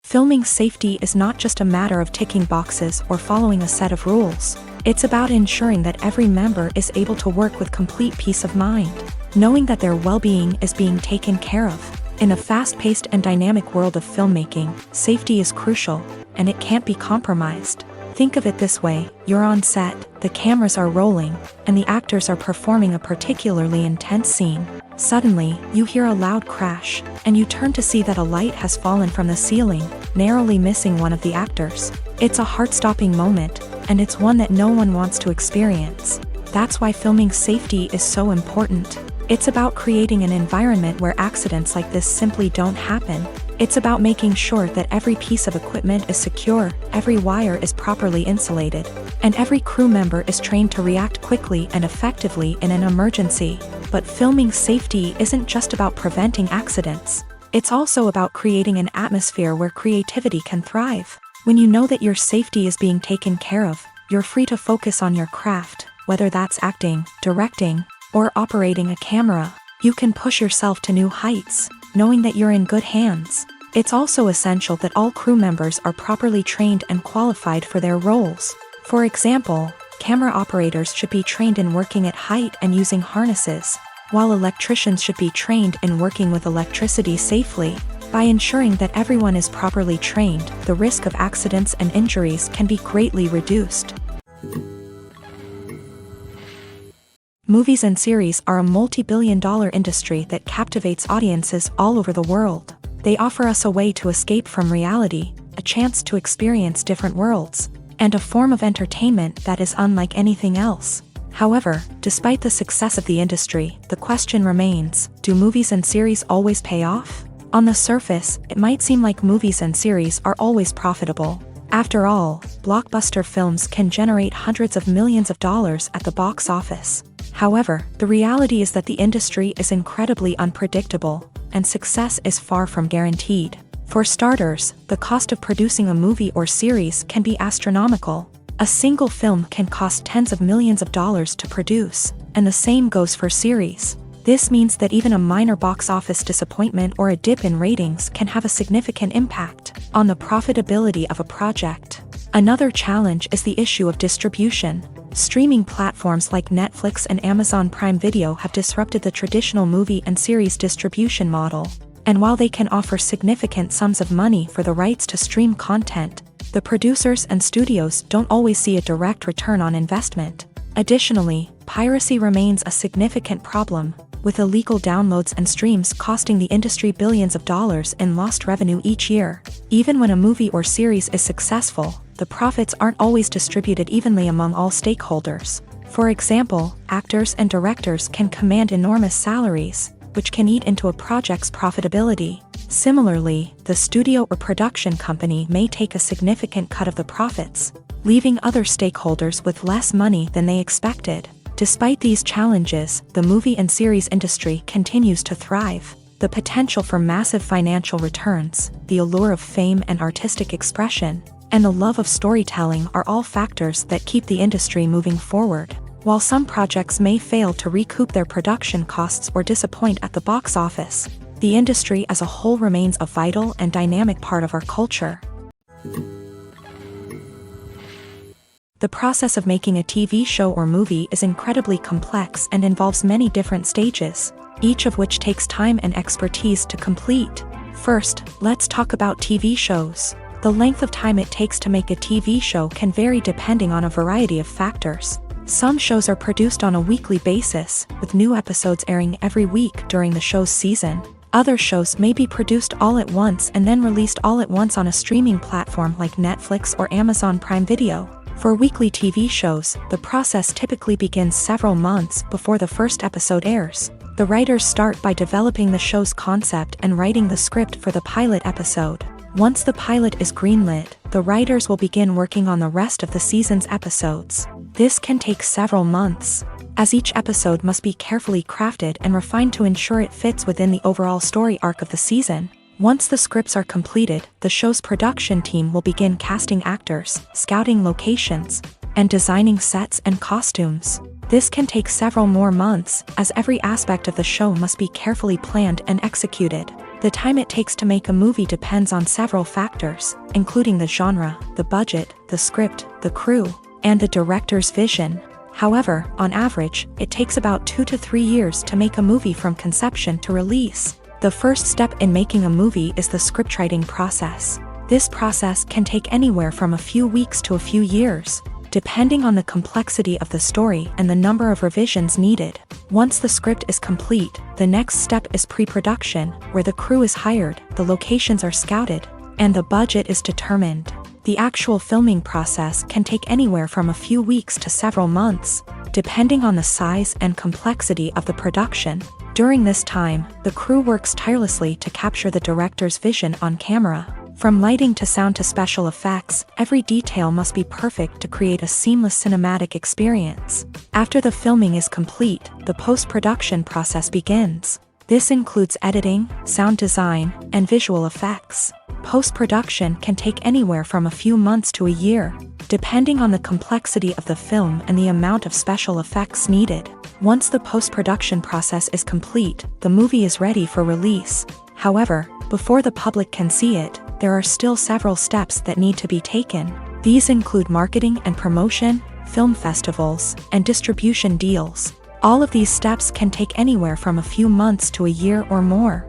Filming safety is not just a matter of ticking boxes or following a set of rules. It's about ensuring that every member is able to work with complete peace of mind, knowing that their well-being is being taken care of. In a fast-paced and dynamic world of filmmaking, safety is crucial, and it can't be compromised. Think of it this way: you're on set, the cameras are rolling, and the actors are performing a particularly intense scene. Suddenly, you hear a loud crash, and you turn to see that a light has fallen from the ceiling, narrowly missing one of the actors. It's a heart-stopping moment, and it's one that no one wants to experience. That's why filming safety is so important. It's about creating an environment where accidents like this simply don't happen. It's about making sure that every piece of equipment is secure, every wire is properly insulated, and every crew member is trained to react quickly and effectively in an emergency. But filming safety isn't just about preventing accidents. It's also about creating an atmosphere where creativity can thrive. When you know that your safety is being taken care of, you're free to focus on your craft, whether that's acting, directing, or operating a camera. You can push yourself to new heights, knowing that you're in good hands. It's also essential that all crew members are properly trained and qualified for their roles. For example, camera operators should be trained in working at height and using harnesses, while electricians should be trained in working with electricity safely. By ensuring that everyone is properly trained, the risk of accidents and injuries can be greatly reduced. Movies and series are a multi-billion-dollar industry that captivates audiences all over the world. They offer us a way to escape from reality, a chance to experience different worlds, and a form of entertainment that is unlike anything else. However, despite the success of the industry, the question remains: do movies and series always pay off? On the surface, it might seem like movies and series are always profitable. After all, blockbuster films can generate hundreds of millions of dollars at the box office. However, the reality is that the industry is incredibly unpredictable, and success is far from guaranteed. For starters, the cost of producing a movie or series can be astronomical. A single film can cost tens of millions of dollars to produce, and the same goes for series. This means that even a minor box office disappointment or a dip in ratings can have a significant impact on the profitability of a project. Another challenge is the issue of distribution. Streaming platforms like Netflix and Amazon Prime Video have disrupted the traditional movie and series distribution model. And while they can offer significant sums of money for the rights to stream content, the producers and studios don't always see a direct return on investment. Additionally, piracy remains a significant problem, with illegal downloads and streams costing the industry billions of dollars in lost revenue each year. Even when a movie or series is successful, the profits aren't always distributed evenly among all stakeholders. For example, actors and directors can command enormous salaries, which can eat into a project's profitability. Similarly, the studio or production company may take a significant cut of the profits, leaving other stakeholders with less money than they expected. Despite these challenges, the movie and series industry continues to thrive. The potential for massive financial returns, the allure of fame and artistic expression, and the love of storytelling are all factors that keep the industry moving forward. While some projects may fail to recoup their production costs or disappoint at the box office, the industry as a whole remains a vital and dynamic part of our culture. The process of making a TV show or movie is incredibly complex and involves many different stages, each of which takes time and expertise to complete. First, let's talk about TV shows. The length of time it takes to make a TV show can vary depending on a variety of factors. Some shows are produced on a weekly basis, with new episodes airing every week during the show's season. Other shows may be produced all at once and then released all at once on a streaming platform like Netflix or Amazon Prime Video. For weekly TV shows, the process typically begins several months before the first episode airs. The writers start by developing the show's concept and writing the script for the pilot episode. Once the pilot is greenlit, the writers will begin working on the rest of the season's episodes. This can take several months, as each episode must be carefully crafted and refined to ensure it fits within the overall story arc of the season. Once the scripts are completed, the show's production team will begin casting actors, scouting locations, and designing sets and costumes. This can take several more months, as every aspect of the show must be carefully planned and executed. The time it takes to make a movie depends on several factors, including the genre, the budget, the script, the crew, and the director's vision. However, on average, it takes about 2 to 3 years to make a movie from conception to release. The first step in making a movie is the scriptwriting process. This process can take anywhere from a few weeks to a few years, depending on the complexity of the story and the number of revisions needed. Once the script is complete, the next step is pre-production, where the crew is hired, the locations are scouted, and the budget is determined. The actual filming process can take anywhere from a few weeks to several months, depending on the size and complexity of the production. During this time, the crew works tirelessly to capture the director's vision on camera. From lighting to sound to special effects, every detail must be perfect to create a seamless cinematic experience. After the filming is complete, the post-production process begins. This includes editing, sound design, and visual effects. Post-production can take anywhere from a few months to a year, depending on the complexity of the film and the amount of special effects needed. Once the post-production process is complete, the movie is ready for release. However, before the public can see it, there are still several steps that need to be taken. These include marketing and promotion, film festivals, and distribution deals. All of these steps can take anywhere from a few months to a year or more.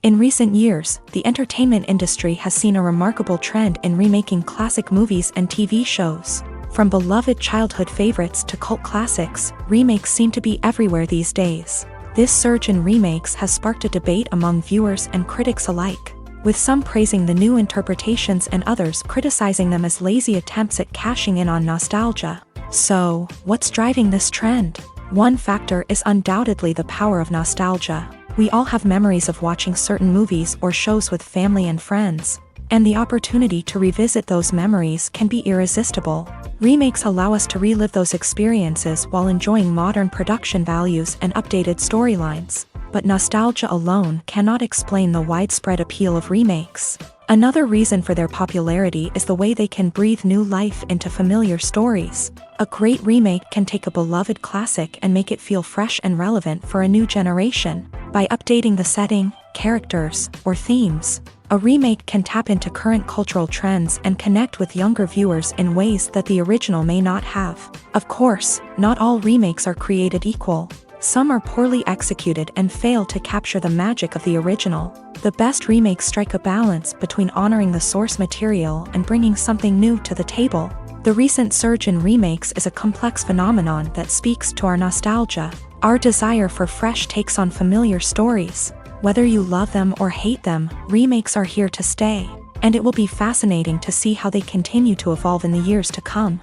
In recent years, the entertainment industry has seen a remarkable trend in remaking classic movies and TV shows. From beloved childhood favorites to cult classics, remakes seem to be everywhere these days. This surge in remakes has sparked a debate among viewers and critics alike, with some praising the new interpretations and others criticizing them as lazy attempts at cashing in on nostalgia. So, what's driving this trend? One factor is undoubtedly the power of nostalgia. We all have memories of watching certain movies or shows with family and friends, and the opportunity to revisit those memories can be irresistible. Remakes allow us to relive those experiences while enjoying modern production values and updated storylines. But nostalgia alone cannot explain the widespread appeal of remakes. Another reason for their popularity is the way they can breathe new life into familiar stories. A great remake can take a beloved classic and make it feel fresh and relevant for a new generation. By updating the setting, characters, or themes, a remake can tap into current cultural trends and connect with younger viewers in ways that the original may not have. Of course, not all remakes are created equal. Some are poorly executed and fail to capture the magic of the original. The best remakes strike a balance between honoring the source material and bringing something new to the table. The recent surge in remakes is a complex phenomenon that speaks to our nostalgia, our desire for fresh takes on familiar stories. Whether you love them or hate them, remakes are here to stay, and it will be fascinating to see how they continue to evolve in the years to come.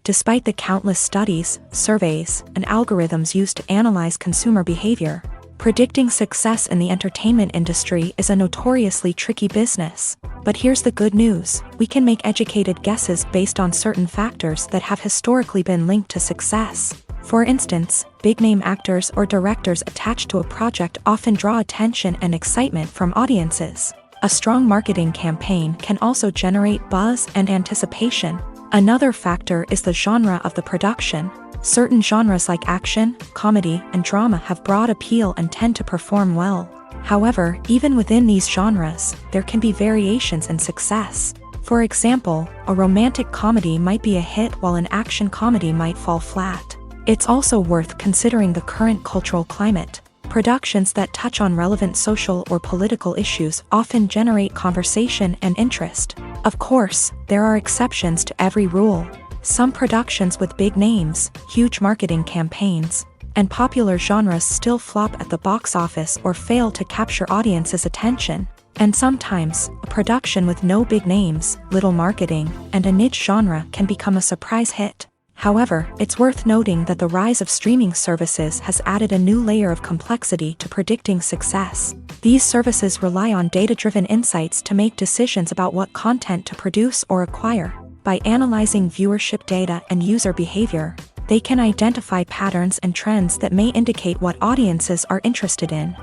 Despite the countless studies, surveys, and algorithms used to analyze consumer behavior, predicting success in the entertainment industry is a notoriously tricky business. But here's the good news: we can make educated guesses based on certain factors that have historically been linked to success. For instance, big-name actors or directors attached to a project often draw attention and excitement from audiences. A strong marketing campaign can also generate buzz and anticipation. Another factor is the genre of the production. Certain genres like action, comedy, and drama have broad appeal and tend to perform well. However, even within these genres, there can be variations in success. For example, a romantic comedy might be a hit while an action comedy might fall flat. It's also worth considering the current cultural climate. Productions that touch on relevant social or political issues often generate conversation and interest. Of course, there are exceptions to every rule. Some productions with big names, huge marketing campaigns, and popular genres still flop at the box office or fail to capture audiences' attention. And sometimes, a production with no big names, little marketing, and a niche genre can become a surprise hit. However, it's worth noting that the rise of streaming services has added a new layer of complexity to predicting success. These services rely on data-driven insights to make decisions about what content to produce or acquire. By analyzing viewership data and user behavior, they can identify patterns and trends that may indicate what audiences are interested in.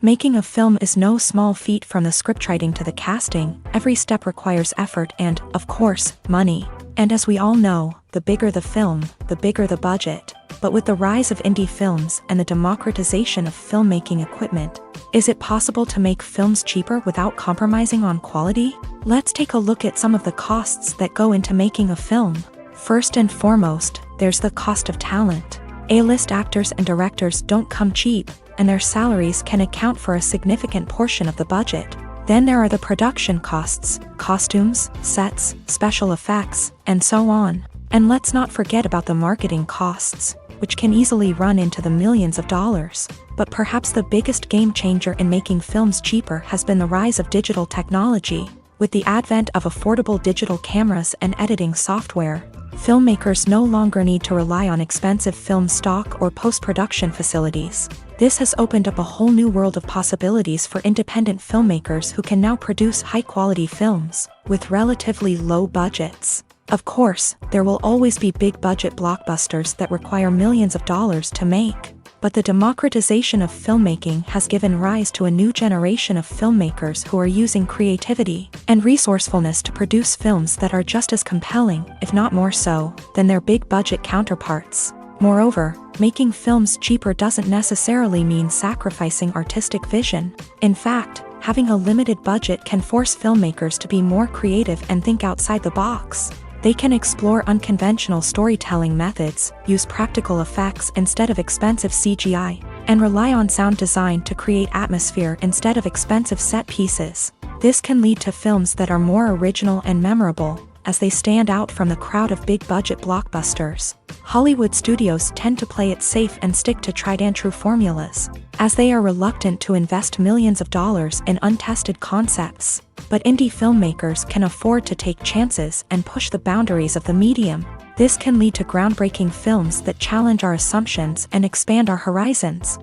Making a film is no small feat. From the scriptwriting to the casting, every step requires effort and, of course, money. And as we all know, the bigger the film, the bigger the budget. But with the rise of indie films and the democratization of filmmaking equipment, is it possible to make films cheaper without compromising on quality? Let's take a look at some of the costs that go into making a film. First and foremost, there's the cost of talent. A-list actors and directors don't come cheap, and their salaries can account for a significant portion of the budget. Then there are the production costs, costumes, sets, special effects, and so on. And let's not forget about the marketing costs, which can easily run into the millions of dollars. But perhaps the biggest game changer in making films cheaper has been the rise of digital technology. With the advent of affordable digital cameras and editing software, filmmakers no longer need to rely on expensive film stock or post-production facilities. This has opened up a whole new world of possibilities for independent filmmakers who can now produce high-quality films with relatively low budgets. Of course, there will always be big-budget blockbusters that require millions of dollars to make. But the democratization of filmmaking has given rise to a new generation of filmmakers who are using creativity and resourcefulness to produce films that are just as compelling, if not more so, than their big-budget counterparts. Moreover, making films cheaper doesn't necessarily mean sacrificing artistic vision. In fact, having a limited budget can force filmmakers to be more creative and think outside the box. They can explore unconventional storytelling methods, use practical effects instead of expensive CGI, and rely on sound design to create atmosphere instead of expensive set pieces. This can lead to films that are more original and memorable, as they stand out from the crowd of big-budget blockbusters. Hollywood studios tend to play it safe and stick to tried-and-true formulas, as they are reluctant to invest millions of dollars in untested concepts. But indie filmmakers can afford to take chances and push the boundaries of the medium. This can lead to groundbreaking films that challenge our assumptions and expand our horizons.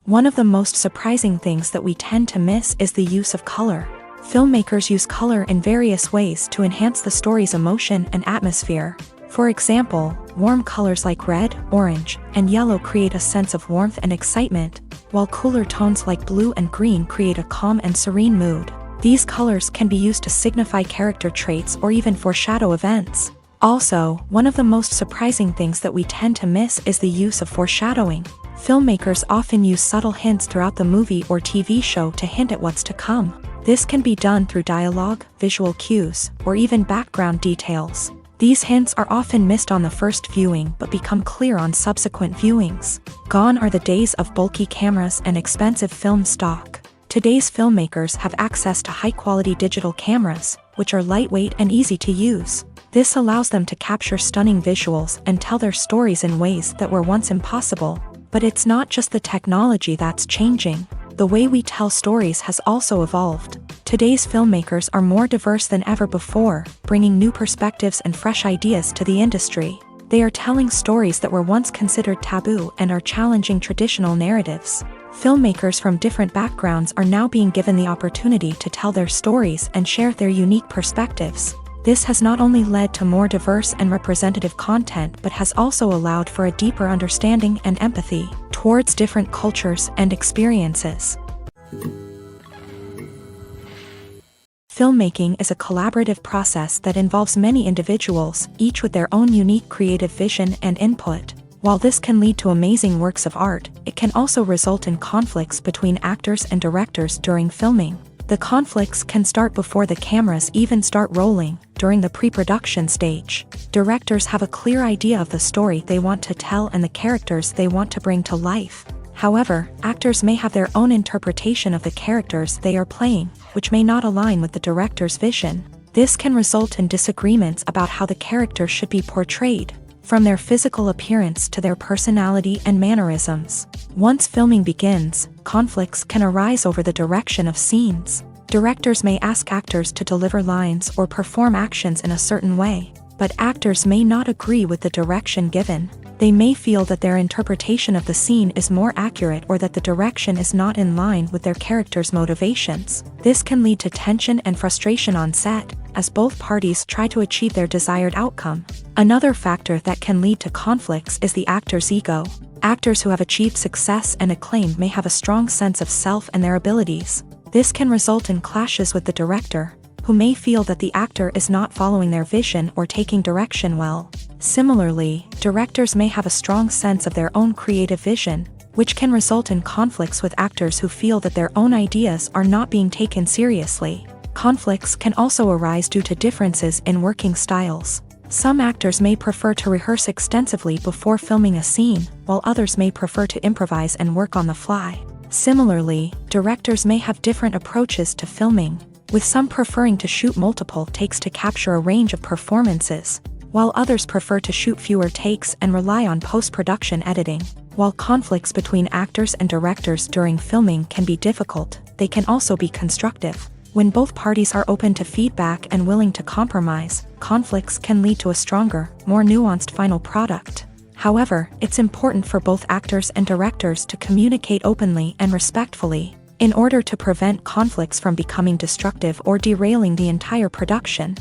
One of the most surprising things that we tend to miss is the use of color. Filmmakers use color in various ways to enhance the story's emotion and atmosphere. For example, warm colors like red, orange, and yellow create a sense of warmth and excitement, while cooler tones like blue and green create a calm and serene mood. These colors can be used to signify character traits or even foreshadow events. Also, one of the most surprising things that we tend to miss is the use of foreshadowing. Filmmakers often use subtle hints throughout the movie or TV show to hint at what's to come. This can be done through dialogue, visual cues, or even background details. These hints are often missed on the first viewing but become clear on subsequent viewings. Gone are the days of bulky cameras and expensive film stock. Today's filmmakers have access to high-quality digital cameras, which are lightweight and easy to use. This allows them to capture stunning visuals and tell their stories in ways that were once impossible. But it's not just the technology that's changing. The way we tell stories has also evolved. Today's filmmakers are more diverse than ever before, bringing new perspectives and fresh ideas to the industry. They are telling stories that were once considered taboo and are challenging traditional narratives. Filmmakers from different backgrounds are now being given the opportunity to tell their stories and share their unique perspectives. This has not only led to more diverse and representative content but has also allowed for a deeper understanding and empathy towards different cultures and experiences. Filmmaking is a collaborative process that involves many individuals, each with their own unique creative vision and input. While this can lead to amazing works of art, it can also result in conflicts between actors and directors during filming. The conflicts can start before the cameras even start rolling, during the pre-production stage. Directors have a clear idea of the story they want to tell and the characters they want to bring to life. However, actors may have their own interpretation of the characters they are playing, which may not align with the director's vision. This can result in disagreements about how the character should be portrayed, from their physical appearance to their personality and mannerisms. Once filming begins, conflicts can arise over the direction of scenes. Directors may ask actors to deliver lines or perform actions in a certain way, but actors may not agree with the direction given. They may feel that their interpretation of the scene is more accurate or that the direction is not in line with their character's motivations. This can lead to tension and frustration on set, as both parties try to achieve their desired outcome. Another factor that can lead to conflicts is the actor's ego. Actors who have achieved success and acclaim may have a strong sense of self and their abilities. This can result in clashes with the director, who may feel that the actor is not following their vision or taking direction well. Similarly, directors may have a strong sense of their own creative vision, which can result in conflicts with actors who feel that their own ideas are not being taken seriously. Conflicts can also arise due to differences in working styles. Some actors may prefer to rehearse extensively before filming a scene, while others may prefer to improvise and work on the fly. Similarly, directors may have different approaches to filming, with some preferring to shoot multiple takes to capture a range of performances, while others prefer to shoot fewer takes and rely on post-production editing. While conflicts between actors and directors during filming can be difficult, they can also be constructive. When both parties are open to feedback and willing to compromise, conflicts can lead to a stronger, more nuanced final product. However, it's important for both actors and directors to communicate openly and respectfully, in order to prevent conflicts from becoming destructive or derailing the entire production.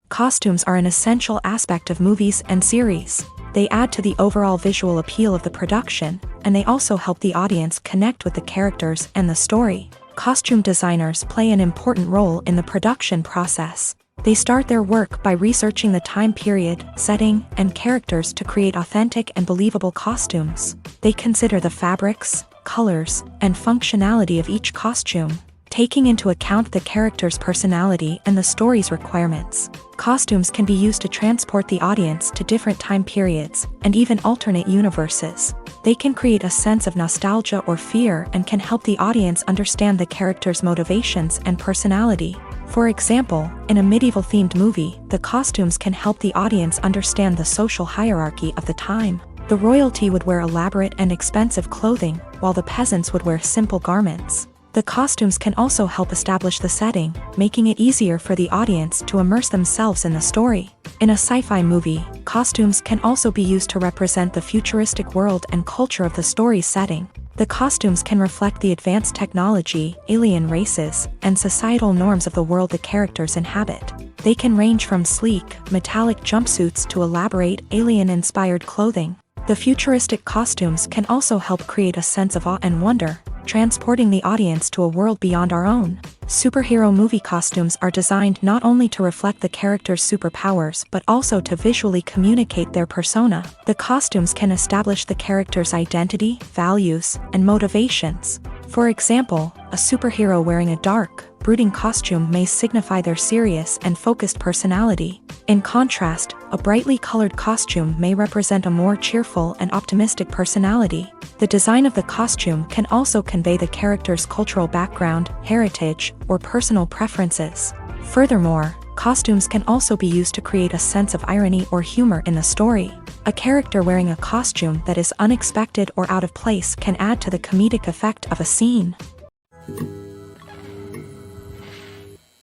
Costumes are an essential aspect of movies and series. They add to the overall visual appeal of the production, and they also help the audience connect with the characters and the story. Costume designers play an important role in the production process. They start their work by researching the time period, setting, and characters to create authentic and believable costumes. They consider the fabrics, colors, and functionality of each costume, taking into account the character's personality and the story's requirements. Costumes can be used to transport the audience to different time periods, and even alternate universes. They can create a sense of nostalgia or fear and can help the audience understand the character's motivations and personality. For example, in a medieval-themed movie, the costumes can help the audience understand the social hierarchy of the time. The royalty would wear elaborate and expensive clothing, while the peasants would wear simple garments. The costumes can also help establish the setting, making it easier for the audience to immerse themselves in the story. In a sci-fi movie, costumes can also be used to represent the futuristic world and culture of the story's setting. The costumes can reflect the advanced technology, alien races, and societal norms of the world the characters inhabit. They can range from sleek, metallic jumpsuits to elaborate, alien-inspired clothing. The futuristic costumes can also help create a sense of awe and wonder, transporting the audience to a world beyond our own. Superhero movie costumes are designed not only to reflect the character's superpowers but also to visually communicate their persona. The costumes can establish the character's identity, values, and motivations. For example, a superhero wearing a dark, brooding costume may signify their serious and focused personality. In contrast, a brightly colored costume may represent a more cheerful and optimistic personality. The design of the costume can also convey the character's cultural background, heritage, or personal preferences. Furthermore, costumes can also be used to create a sense of irony or humor in the story. A character wearing a costume that is unexpected or out of place can add to the comedic effect of a scene.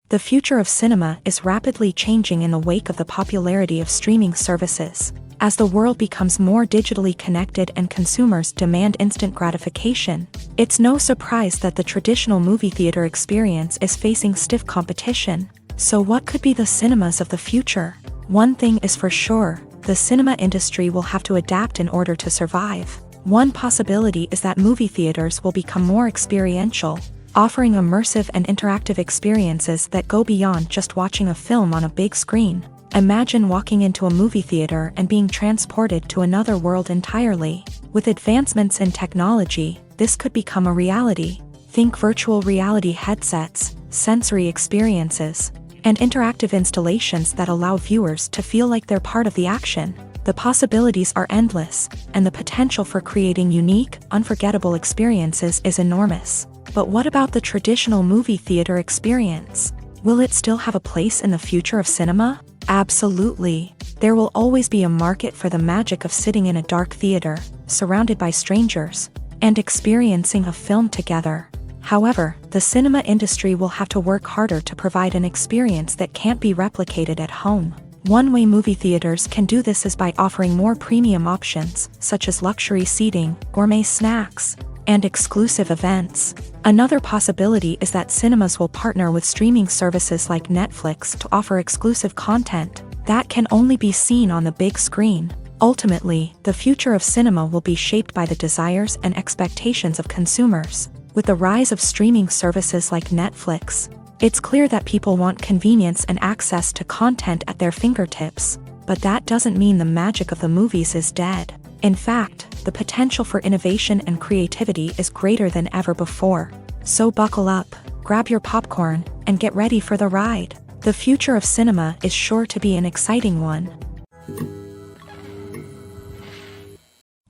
The future of cinema is rapidly changing in the wake of the popularity of streaming services. As the world becomes more digitally connected and consumers demand instant gratification, it's no surprise that the traditional movie theater experience is facing stiff competition. So what could be the cinemas of the future? One thing is for sure, the cinema industry will have to adapt in order to survive. One possibility is that movie theaters will become more experiential, offering immersive and interactive experiences that go beyond just watching a film on a big screen. Imagine walking into a movie theater and being transported to another world entirely. With advancements in technology, this could become a reality. Think virtual reality headsets, sensory experiences, and interactive installations that allow viewers to feel like they're part of the action. The possibilities are endless, and the potential for creating unique, unforgettable experiences is enormous. But what about the traditional movie theater experience? Will it still have a place in the future of cinema? Absolutely. There will always be a market for the magic of sitting in a dark theater, surrounded by strangers, and experiencing a film together. However, the cinema industry will have to work harder to provide an experience that can't be replicated at home. One way movie theaters can do this is by offering more premium options, such as luxury seating, gourmet snacks, and exclusive events. Another possibility is that cinemas will partner with streaming services like Netflix to offer exclusive content that can only be seen on the big screen. Ultimately, the future of cinema will be shaped by the desires and expectations of consumers. With the rise of streaming services like Netflix, it's clear that people want convenience and access to content at their fingertips. But that doesn't mean the magic of the movies is dead. In fact, the potential for innovation and creativity is greater than ever before. So buckle up, grab your popcorn, and get ready for the ride. The future of cinema is sure to be an exciting one.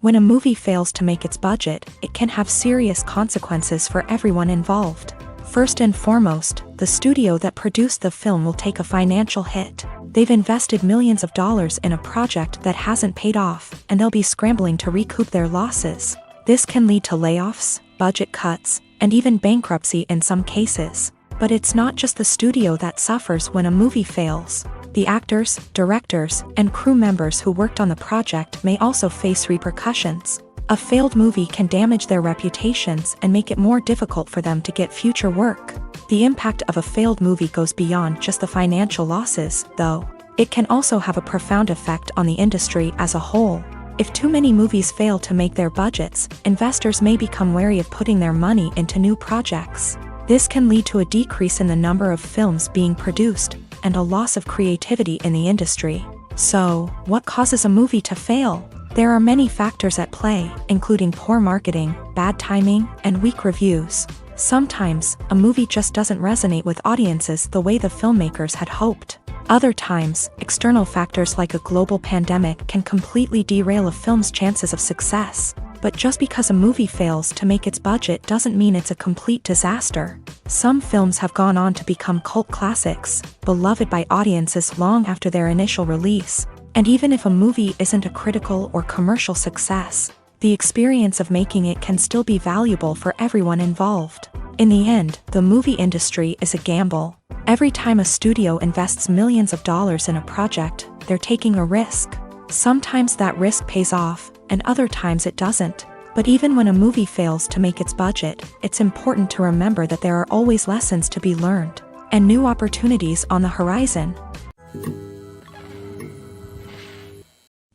When a movie fails to make its budget, it can have serious consequences for everyone involved. First and foremost, the studio that produced the film will take a financial hit. They've invested millions of dollars in a project that hasn't paid off, and they'll be scrambling to recoup their losses. This can lead to layoffs, budget cuts, and even bankruptcy in some cases. But it's not just the studio that suffers when a movie fails. The actors, directors, and crew members who worked on the project may also face repercussions. A failed movie can damage their reputations and make it more difficult for them to get future work. The impact of a failed movie goes beyond just the financial losses, though. It can also have a profound effect on the industry as a whole. If too many movies fail to make their budgets, investors may become wary of putting their money into new projects. This can lead to a decrease in the number of films being produced, and a loss of creativity in the industry. So, what causes a movie to fail? There are many factors at play, including poor marketing, bad timing, and weak reviews. Sometimes, a movie just doesn't resonate with audiences the way the filmmakers had hoped. Other times, external factors like a global pandemic can completely derail a film's chances of success. But just because a movie fails to make its budget doesn't mean it's a complete disaster. Some films have gone on to become cult classics, beloved by audiences long after their initial release. And even if a movie isn't a critical or commercial success, the experience of making it can still be valuable for everyone involved. In the end, the movie industry is a gamble. Every time a studio invests millions of dollars in a project, they're taking a risk. Sometimes that risk pays off, and other times it doesn't. But even when a movie fails to make its budget, it's important to remember that there are always lessons to be learned, and new opportunities on the horizon.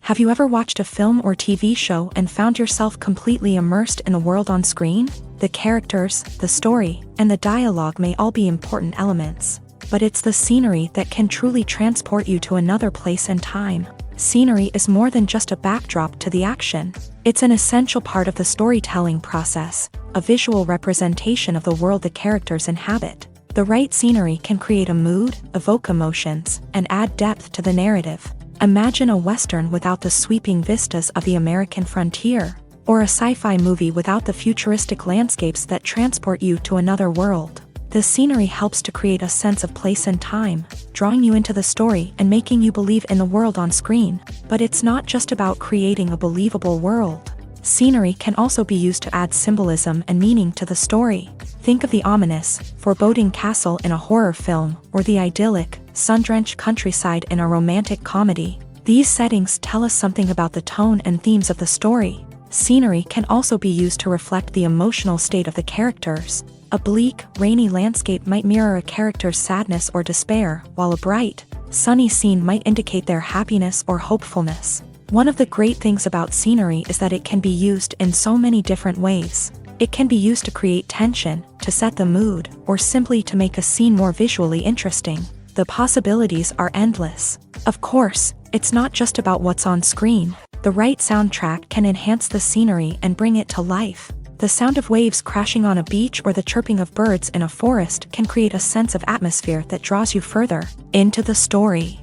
Have you ever watched a film or TV show and found yourself completely immersed in the world on screen? The characters, the story, and the dialogue may all be important elements, but it's the scenery that can truly transport you to another place and time. Scenery is more than just a backdrop to the action. It's an essential part of the storytelling process, a visual representation of the world the characters inhabit. The right scenery can create a mood, evoke emotions, and add depth to the narrative. Imagine a Western without the sweeping vistas of the American frontier, or a sci-fi movie without the futuristic landscapes that transport you to another world. The scenery helps to create a sense of place and time, drawing you into the story and making you believe in the world on screen. But it's not just about creating a believable world. Scenery can also be used to add symbolism and meaning to the story. Think of the ominous, foreboding castle in a horror film, or the idyllic, sun-drenched countryside in a romantic comedy. These settings tell us something about the tone and themes of the story. Scenery can also be used to reflect the emotional state of the characters. A bleak, rainy landscape might mirror a character's sadness or despair, while a bright, sunny scene might indicate their happiness or hopefulness. One of the great things about scenery is that it can be used in so many different ways. It can be used to create tension, to set the mood, or simply to make a scene more visually interesting. The possibilities are endless. Of course, it's not just about what's on screen. The right soundtrack can enhance the scenery and bring it to life. The sound of waves crashing on a beach or the chirping of birds in a forest can create a sense of atmosphere that draws you further into the story.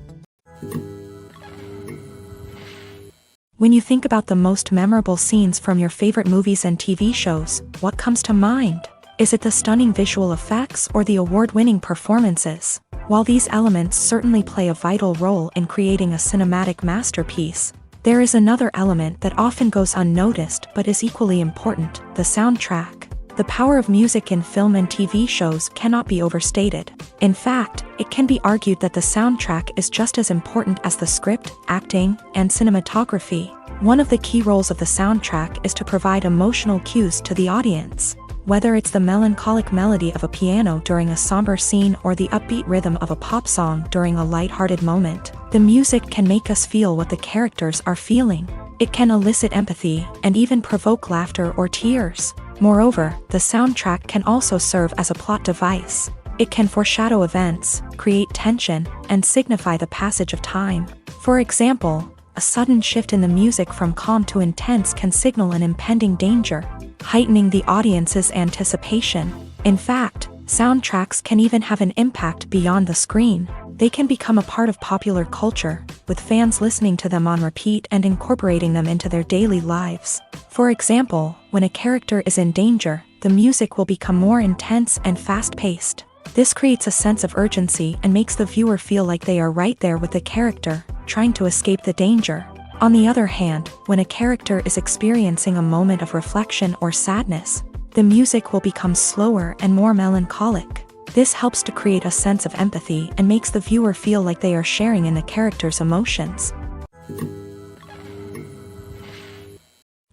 When you think about the most memorable scenes from your favorite movies and TV shows, what comes to mind? Is it the stunning visual effects or the award-winning performances? While these elements certainly play a vital role in creating a cinematic masterpiece, there is another element that often goes unnoticed but is equally important: the soundtrack. The power of music in film and TV shows cannot be overstated. In fact, it can be argued that the soundtrack is just as important as the script, acting, and cinematography. One of the key roles of the soundtrack is to provide emotional cues to the audience. Whether it's the melancholic melody of a piano during a somber scene or the upbeat rhythm of a pop song during a light-hearted moment, the music can make us feel what the characters are feeling. It can elicit empathy and even provoke laughter or tears. Moreover, the soundtrack can also serve as a plot device. It can foreshadow events, create tension, and signify the passage of time. For example, a sudden shift in the music from calm to intense can signal an impending danger, heightening the audience's anticipation. In fact, soundtracks can even have an impact beyond the screen. They can become a part of popular culture, with fans listening to them on repeat and incorporating them into their daily lives. For example, when a character is in danger, the music will become more intense and fast-paced. This creates a sense of urgency and makes the viewer feel like they are right there with the character, trying to escape the danger. On the other hand, when a character is experiencing a moment of reflection or sadness, the music will become slower and more melancholic. This helps to create a sense of empathy and makes the viewer feel like they are sharing in the character's emotions.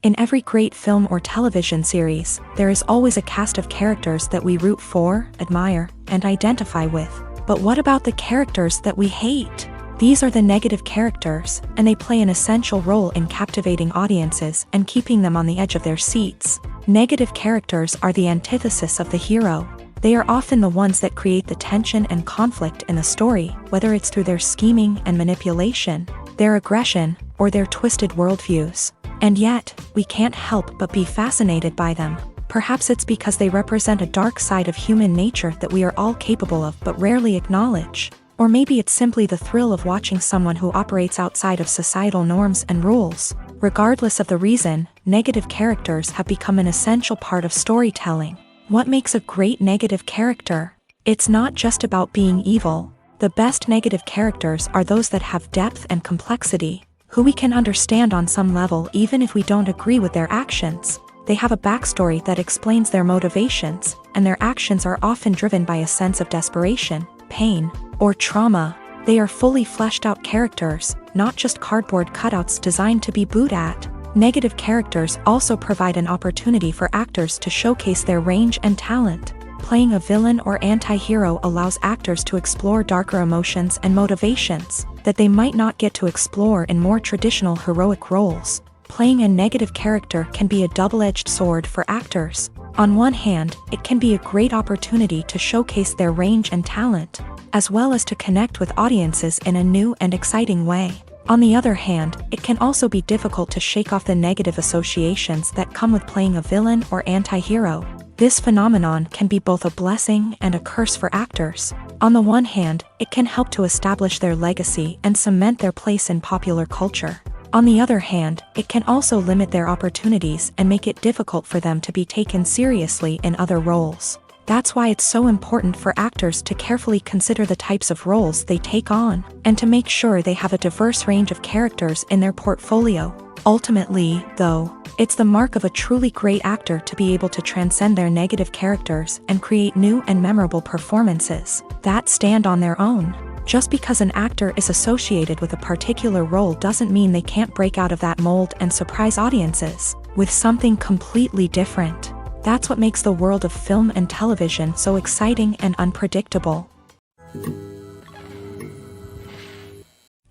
In every great film or television series, there is always a cast of characters that we root for, admire, and identify with. But what about the characters that we hate? These are the negative characters, and they play an essential role in captivating audiences and keeping them on the edge of their seats. Negative characters are the antithesis of the hero. They are often the ones that create the tension and conflict in the story, whether it's through their scheming and manipulation, their aggression, or their twisted worldviews. And yet, we can't help but be fascinated by them. Perhaps it's because they represent a dark side of human nature that we are all capable of but rarely acknowledge. Or maybe it's simply the thrill of watching someone who operates outside of societal norms and rules. Regardless of the reason, negative characters have become an essential part of storytelling. What makes a great negative character? It's not just about being evil. The best negative characters are those that have depth and complexity, who we can understand on some level even if we don't agree with their actions. They have a backstory that explains their motivations, and their actions are often driven by a sense of desperation, pain, or trauma. They are fully fleshed out characters, not just cardboard cutouts designed to be booed at. Negative characters also provide an opportunity for actors to showcase their range and talent. Playing a villain or anti-hero allows actors to explore darker emotions and motivations that they might not get to explore in more traditional heroic roles. Playing a negative character can be a double-edged sword for actors. On one hand, it can be a great opportunity to showcase their range and talent, as well as to connect with audiences in a new and exciting way. On the other hand, it can also be difficult to shake off the negative associations that come with playing a villain or anti-hero. This phenomenon can be both a blessing and a curse for actors. On the one hand, it can help to establish their legacy and cement their place in popular culture. On the other hand, it can also limit their opportunities and make it difficult for them to be taken seriously in other roles. That's why it's so important for actors to carefully consider the types of roles they take on, and to make sure they have a diverse range of characters in their portfolio. Ultimately, though, it's the mark of a truly great actor to be able to transcend their negative characters and create new and memorable performances that stand on their own. Just because an actor is associated with a particular role doesn't mean they can't break out of that mold and surprise audiences with something completely different. That's what makes the world of film and television so exciting and unpredictable.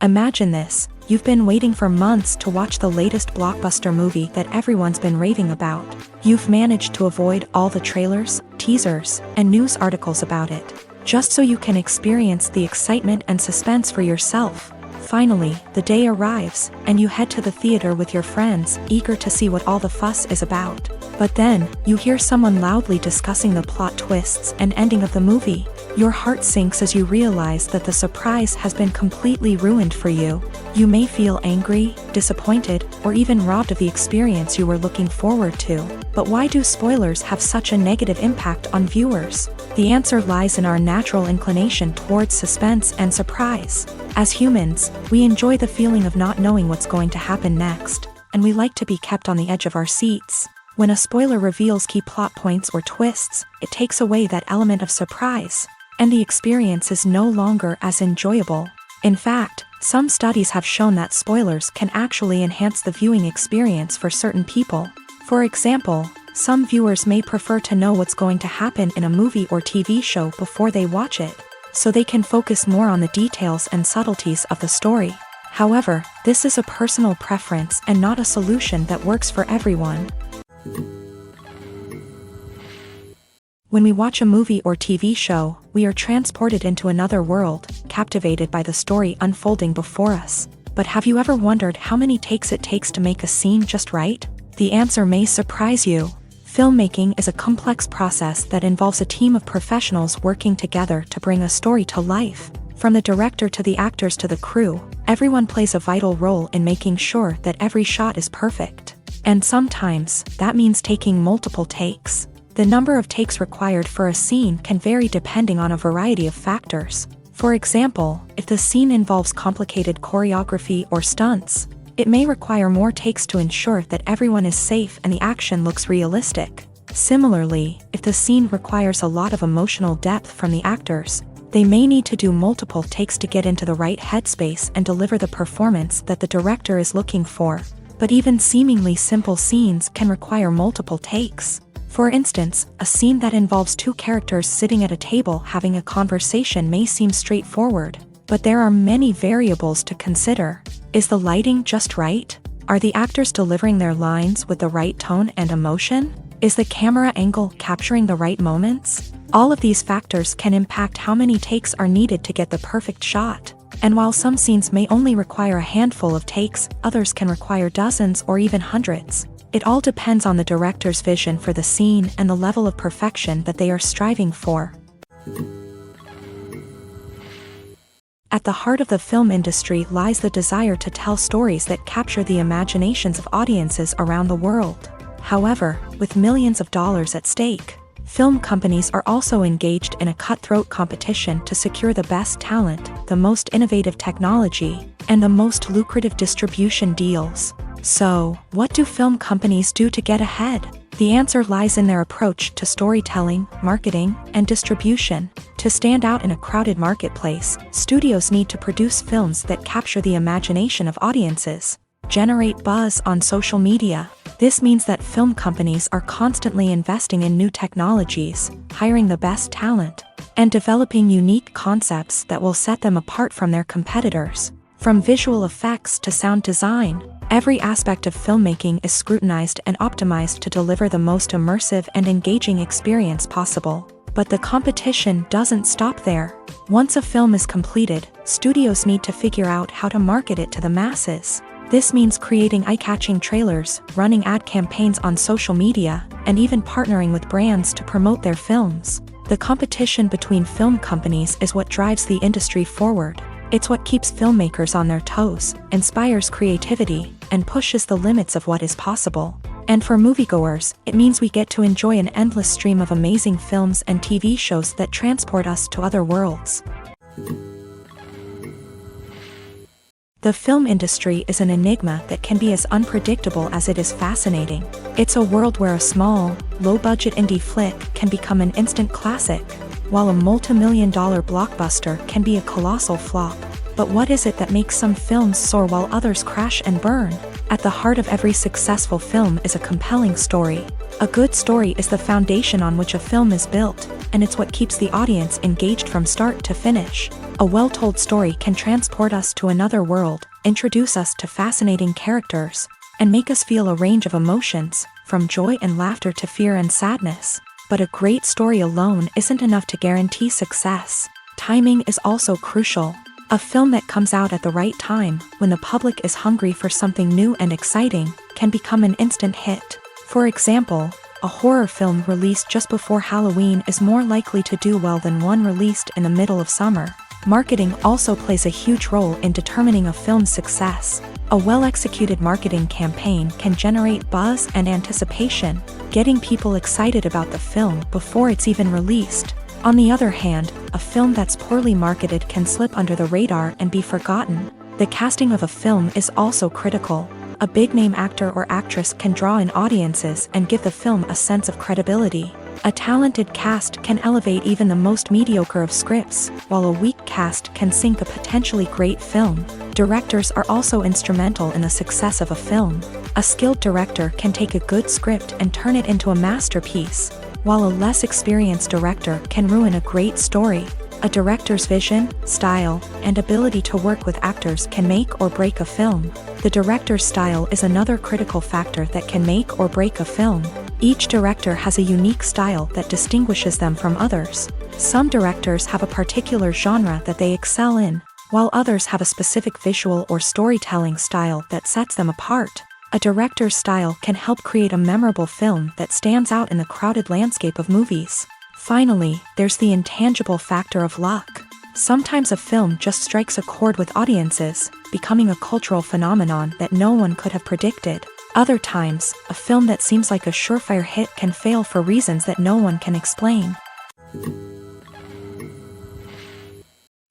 Imagine this: You've been waiting for months to watch the latest blockbuster movie that everyone's been raving about. You've managed to avoid all the trailers, teasers, and news articles about it, just so you can experience the excitement and suspense for yourself. Finally, the day arrives, and you head to the theater with your friends, eager to see what all the fuss is about. But then, you hear someone loudly discussing the plot twists and ending of the movie. Your heart sinks as you realize that the surprise has been completely ruined for you. You may feel angry, disappointed, or even robbed of the experience you were looking forward to. But why do spoilers have such a negative impact on viewers? The answer lies in our natural inclination towards suspense and surprise. As humans, we enjoy the feeling of not knowing what's going to happen next, and we like to be kept on the edge of our seats. When a spoiler reveals key plot points or twists, it takes away that element of surprise, and the experience is no longer as enjoyable. In fact, some studies have shown that spoilers can actually enhance the viewing experience for certain people. For example, some viewers may prefer to know what's going to happen in a movie or TV show before they watch it, so they can focus more on the details and subtleties of the story. However, this is a personal preference and not a solution that works for everyone. When we watch a movie or TV show, we are transported into another world, captivated by the story unfolding before us. But have you ever wondered how many takes it takes to make a scene just right? The answer may surprise you. Filmmaking is a complex process that involves a team of professionals working together to bring a story to life. From the director to the actors to the crew, everyone plays a vital role in making sure that every shot is perfect. And sometimes, that means taking multiple takes. The number of takes required for a scene can vary depending on a variety of factors. For example, if the scene involves complicated choreography or stunts, it may require more takes to ensure that everyone is safe and the action looks realistic. Similarly, if the scene requires a lot of emotional depth from the actors, they may need to do multiple takes to get into the right headspace and deliver the performance that the director is looking for. But even seemingly simple scenes can require multiple takes. For instance, a scene that involves two characters sitting at a table having a conversation may seem straightforward, but there are many variables to consider. Is the lighting just right? Are the actors delivering their lines with the right tone and emotion? Is the camera angle capturing the right moments? All of these factors can impact how many takes are needed to get the perfect shot. And while some scenes may only require a handful of takes, others can require dozens or even hundreds. It all depends on the director's vision for the scene and the level of perfection that they are striving for. At the heart of the film industry lies the desire to tell stories that capture the imaginations of audiences around the world. However, with millions of dollars at stake, film companies are also engaged in a cutthroat competition to secure the best talent, the most innovative technology, and the most lucrative distribution deals. So, what do film companies do to get ahead? The answer lies in their approach to storytelling, marketing, and distribution. To stand out in a crowded marketplace, studios need to produce films that capture the imagination of audiences, generate buzz on social media. This means that film companies are constantly investing in new technologies, hiring the best talent, and developing unique concepts that will set them apart from their competitors. From visual effects to sound design, every aspect of filmmaking is scrutinized and optimized to deliver the most immersive and engaging experience possible. But the competition doesn't stop there. Once a film is completed, studios need to figure out how to market it to the masses. This means creating eye-catching trailers, running ad campaigns on social media, and even partnering with brands to promote their films. The competition between film companies is what drives the industry forward. It's what keeps filmmakers on their toes, inspires creativity, and pushes the limits of what is possible. And for moviegoers, it means we get to enjoy an endless stream of amazing films and TV shows that transport us to other worlds. The film industry is an enigma that can be as unpredictable as it is fascinating. It's a world where a small, low-budget indie flick can become an instant classic, while a multi-million-dollar blockbuster can be a colossal flop. But what is it that makes some films soar while others crash and burn? At the heart of every successful film is a compelling story. A good story is the foundation on which a film is built, and it's what keeps the audience engaged from start to finish. A well-told story can transport us to another world, introduce us to fascinating characters, and make us feel a range of emotions, from joy and laughter to fear and sadness. But a great story alone isn't enough to guarantee success. Timing is also crucial. A film that comes out at the right time, when the public is hungry for something new and exciting, can become an instant hit. For example, a horror film released just before Halloween is more likely to do well than one released in the middle of summer. Marketing also plays a huge role in determining a film's success. A well-executed marketing campaign can generate buzz and anticipation, getting people excited about the film before it's even released. On the other hand, a film that's poorly marketed can slip under the radar and be forgotten. The casting of a film is also critical. A big-name actor or actress can draw in audiences and give the film a sense of credibility. A talented cast can elevate even the most mediocre of scripts, while a weak cast can sink a potentially great film. Directors are also instrumental in the success of a film. A skilled director can take a good script and turn it into a masterpiece, while a less experienced director can ruin a great story. A director's vision, style, and ability to work with actors can make or break a film. The director's style is another critical factor that can make or break a film. Each director has a unique style that distinguishes them from others. Some directors have a particular genre that they excel in, while others have a specific visual or storytelling style that sets them apart. A director's style can help create a memorable film that stands out in the crowded landscape of movies. Finally, there's the intangible factor of luck. Sometimes a film just strikes a chord with audiences, becoming a cultural phenomenon that no one could have predicted. Other times, a film that seems like a surefire hit can fail for reasons that no one can explain.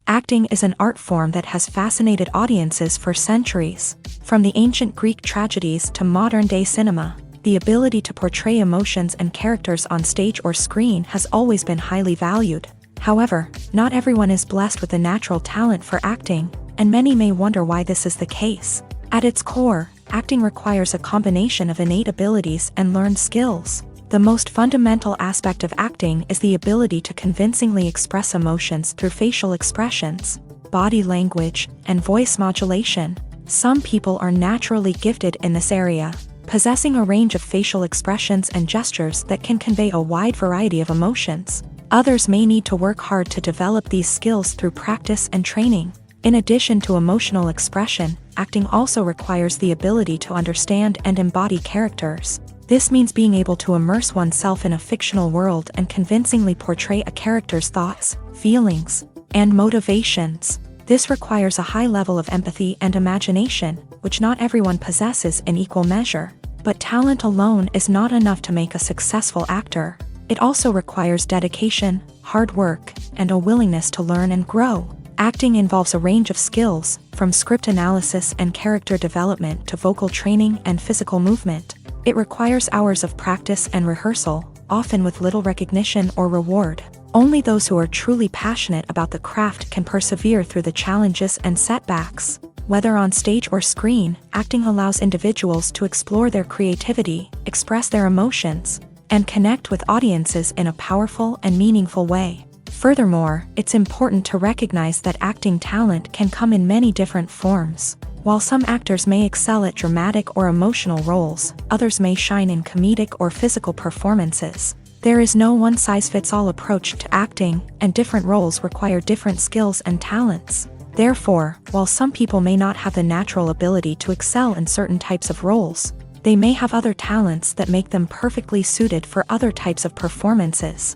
Acting is an art form that has fascinated audiences for centuries. From the ancient Greek tragedies to modern-day cinema, the ability to portray emotions and characters on stage or screen has always been highly valued. However, not everyone is blessed with a natural talent for acting, and many may wonder why this is the case. At its core, acting requires a combination of innate abilities and learned skills. The most fundamental aspect of acting is the ability to convincingly express emotions through facial expressions, body language, and voice modulation. Some people are naturally gifted in this area, possessing a range of facial expressions and gestures that can convey a wide variety of emotions. Others may need to work hard to develop these skills through practice and training. In addition to emotional expression, acting also requires the ability to understand and embody characters. This means being able to immerse oneself in a fictional world and convincingly portray a character's thoughts, feelings, and motivations. This requires a high level of empathy and imagination, which not everyone possesses in equal measure. But talent alone is not enough to make a successful actor. It also requires dedication, hard work, and a willingness to learn and grow. Acting involves a range of skills, from script analysis and character development to vocal training and physical movement. It requires hours of practice and rehearsal, often with little recognition or reward. Only those who are truly passionate about the craft can persevere through the challenges and setbacks. Whether on stage or screen, acting allows individuals to explore their creativity, express their emotions, and connect with audiences in a powerful and meaningful way. Furthermore, it's important to recognize that acting talent can come in many different forms. While some actors may excel at dramatic or emotional roles, others may shine in comedic or physical performances. There is no one-size-fits-all approach to acting, and different roles require different skills and talents. Therefore, while some people may not have the natural ability to excel in certain types of roles, they may have other talents that make them perfectly suited for other types of performances.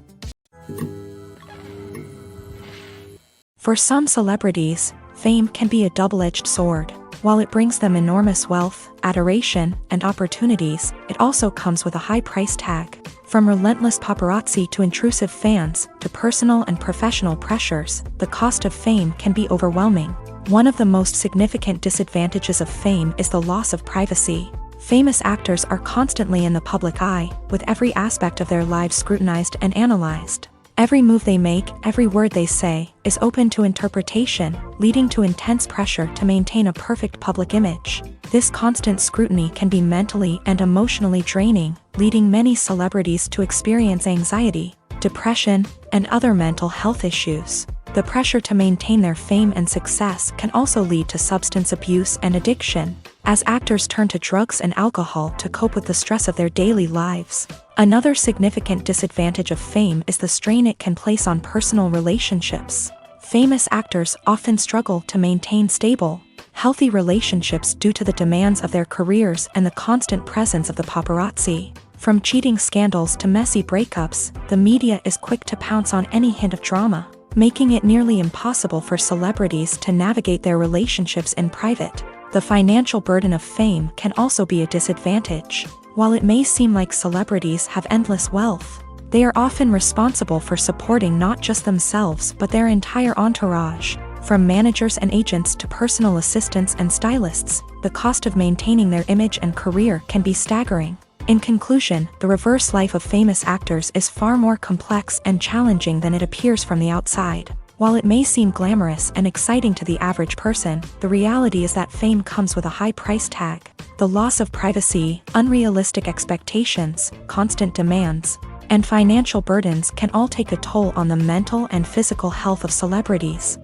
For some celebrities, fame can be a double-edged sword. While it brings them enormous wealth, adoration, and opportunities, it also comes with a high price tag. From relentless paparazzi to intrusive fans, to personal and professional pressures, the cost of fame can be overwhelming. One of the most significant disadvantages of fame is the loss of privacy. Famous actors are constantly in the public eye, with every aspect of their lives scrutinized and analyzed. Every move they make, every word they say, is open to interpretation, leading to intense pressure to maintain a perfect public image. This constant scrutiny can be mentally and emotionally draining, leading many celebrities to experience anxiety, depression, and other mental health issues. The pressure to maintain their fame and success can also lead to substance abuse and addiction, as actors turn to drugs and alcohol to cope with the stress of their daily lives. Another significant disadvantage of fame is the strain it can place on personal relationships. Famous actors often struggle to maintain stable, healthy relationships due to the demands of their careers and the constant presence of the paparazzi. From cheating scandals to messy breakups, the media is quick to pounce on any hint of drama, making it nearly impossible for celebrities to navigate their relationships in private. The financial burden of fame can also be a disadvantage. While it may seem like celebrities have endless wealth, they are often responsible for supporting not just themselves but their entire entourage. From managers and agents to personal assistants and stylists, the cost of maintaining their image and career can be staggering. In conclusion, the reverse life of famous actors is far more complex and challenging than it appears from the outside. While it may seem glamorous and exciting to the average person, the reality is that fame comes with a high price tag. The loss of privacy, unrealistic expectations, constant demands, and financial burdens can all take a toll on the mental and physical health of celebrities.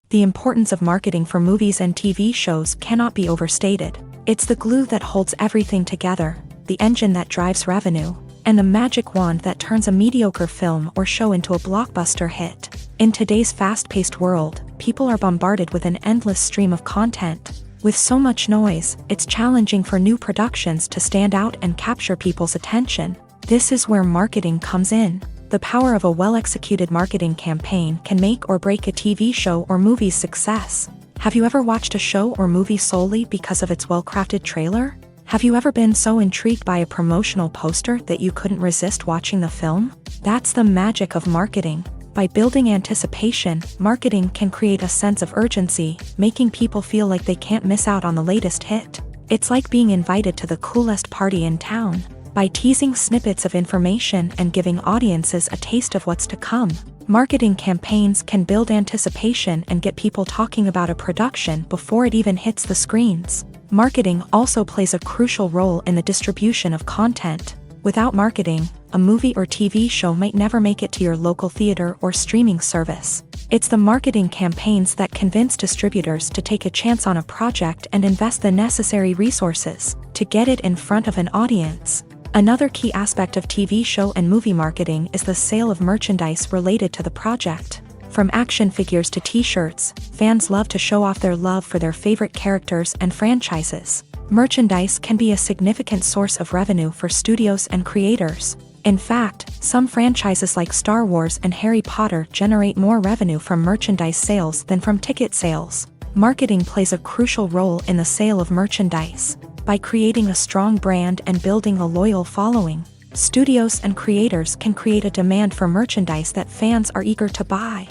The importance of marketing for movies and TV shows cannot be overstated. It's the glue that holds everything together, the engine that drives revenue, and the magic wand that turns a mediocre film or show into a blockbuster hit. In today's fast-paced world, people are bombarded with an endless stream of content. With so much noise, it's challenging for new productions to stand out and capture people's attention. This is where marketing comes in. The power of a well-executed marketing campaign can make or break a TV show or movie's success. Have you ever watched a show or movie solely because of its well-crafted trailer? Have you ever been so intrigued by a promotional poster that you couldn't resist watching the film? That's the magic of marketing. By building anticipation, marketing can create a sense of urgency, making people feel like they can't miss out on the latest hit. It's like being invited to the coolest party in town. By teasing snippets of information and giving audiences a taste of what's to come, marketing campaigns can build anticipation and get people talking about a production before it even hits the screens. Marketing also plays a crucial role in the distribution of content. Without marketing, a movie or TV show might never make it to your local theater or streaming service. It's the marketing campaigns that convince distributors to take a chance on a project and invest the necessary resources to get it in front of an audience. Another key aspect of TV show and movie marketing is the sale of merchandise related to the project. From action figures to t-shirts, fans love to show off their love for their favorite characters and franchises. Merchandise can be a significant source of revenue for studios and creators. In fact, some franchises like Star Wars and Harry Potter generate more revenue from merchandise sales than from ticket sales. Marketing plays a crucial role in the sale of merchandise. By creating a strong brand and building a loyal following, studios and creators can create a demand for merchandise that fans are eager to buy.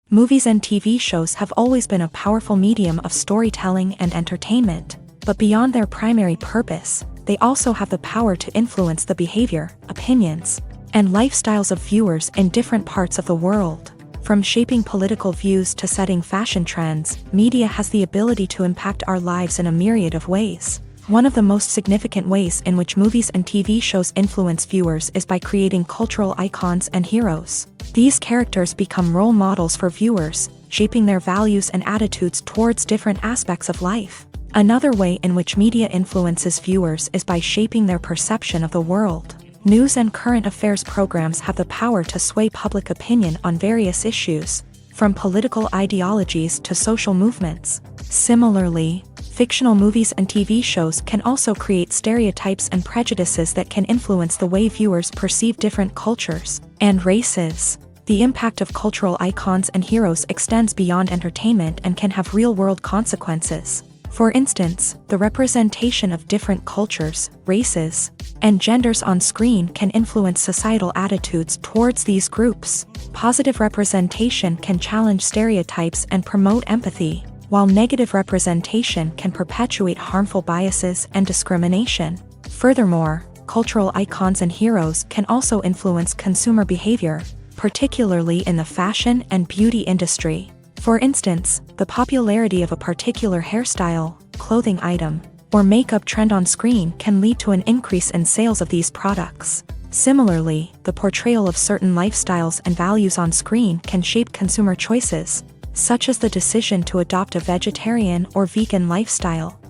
Movies and TV shows have always been a powerful medium of storytelling and entertainment, but beyond their primary purpose, they also have the power to influence the behavior, opinions, and lifestyles of viewers in different parts of the world. From shaping political views to setting fashion trends, media has the ability to impact our lives in a myriad of ways. One of the most significant ways in which movies and TV shows influence viewers is by creating cultural icons and heroes. These characters become role models for viewers, shaping their values and attitudes towards different aspects of life. Another way in which media influences viewers is by shaping their perception of the world. News and current affairs programs have the power to sway public opinion on various issues, from political ideologies to social movements. Similarly, fictional movies and TV shows can also create stereotypes and prejudices that can influence the way viewers perceive different cultures and races. The impact of cultural icons and heroes extends beyond entertainment and can have real-world consequences. For instance, the representation of different cultures, races, and genders on screen can influence societal attitudes towards these groups. Positive representation can challenge stereotypes and promote empathy, while negative representation can perpetuate harmful biases and discrimination. Furthermore, cultural icons and heroes can also influence consumer behavior, particularly in the fashion and beauty industry. For instance, the popularity of a particular hairstyle, clothing item, or makeup trend on screen can lead to an increase in sales of these products. Similarly, the portrayal of certain lifestyles and values on screen can shape consumer choices, such as the decision to adopt a vegetarian or vegan lifestyle.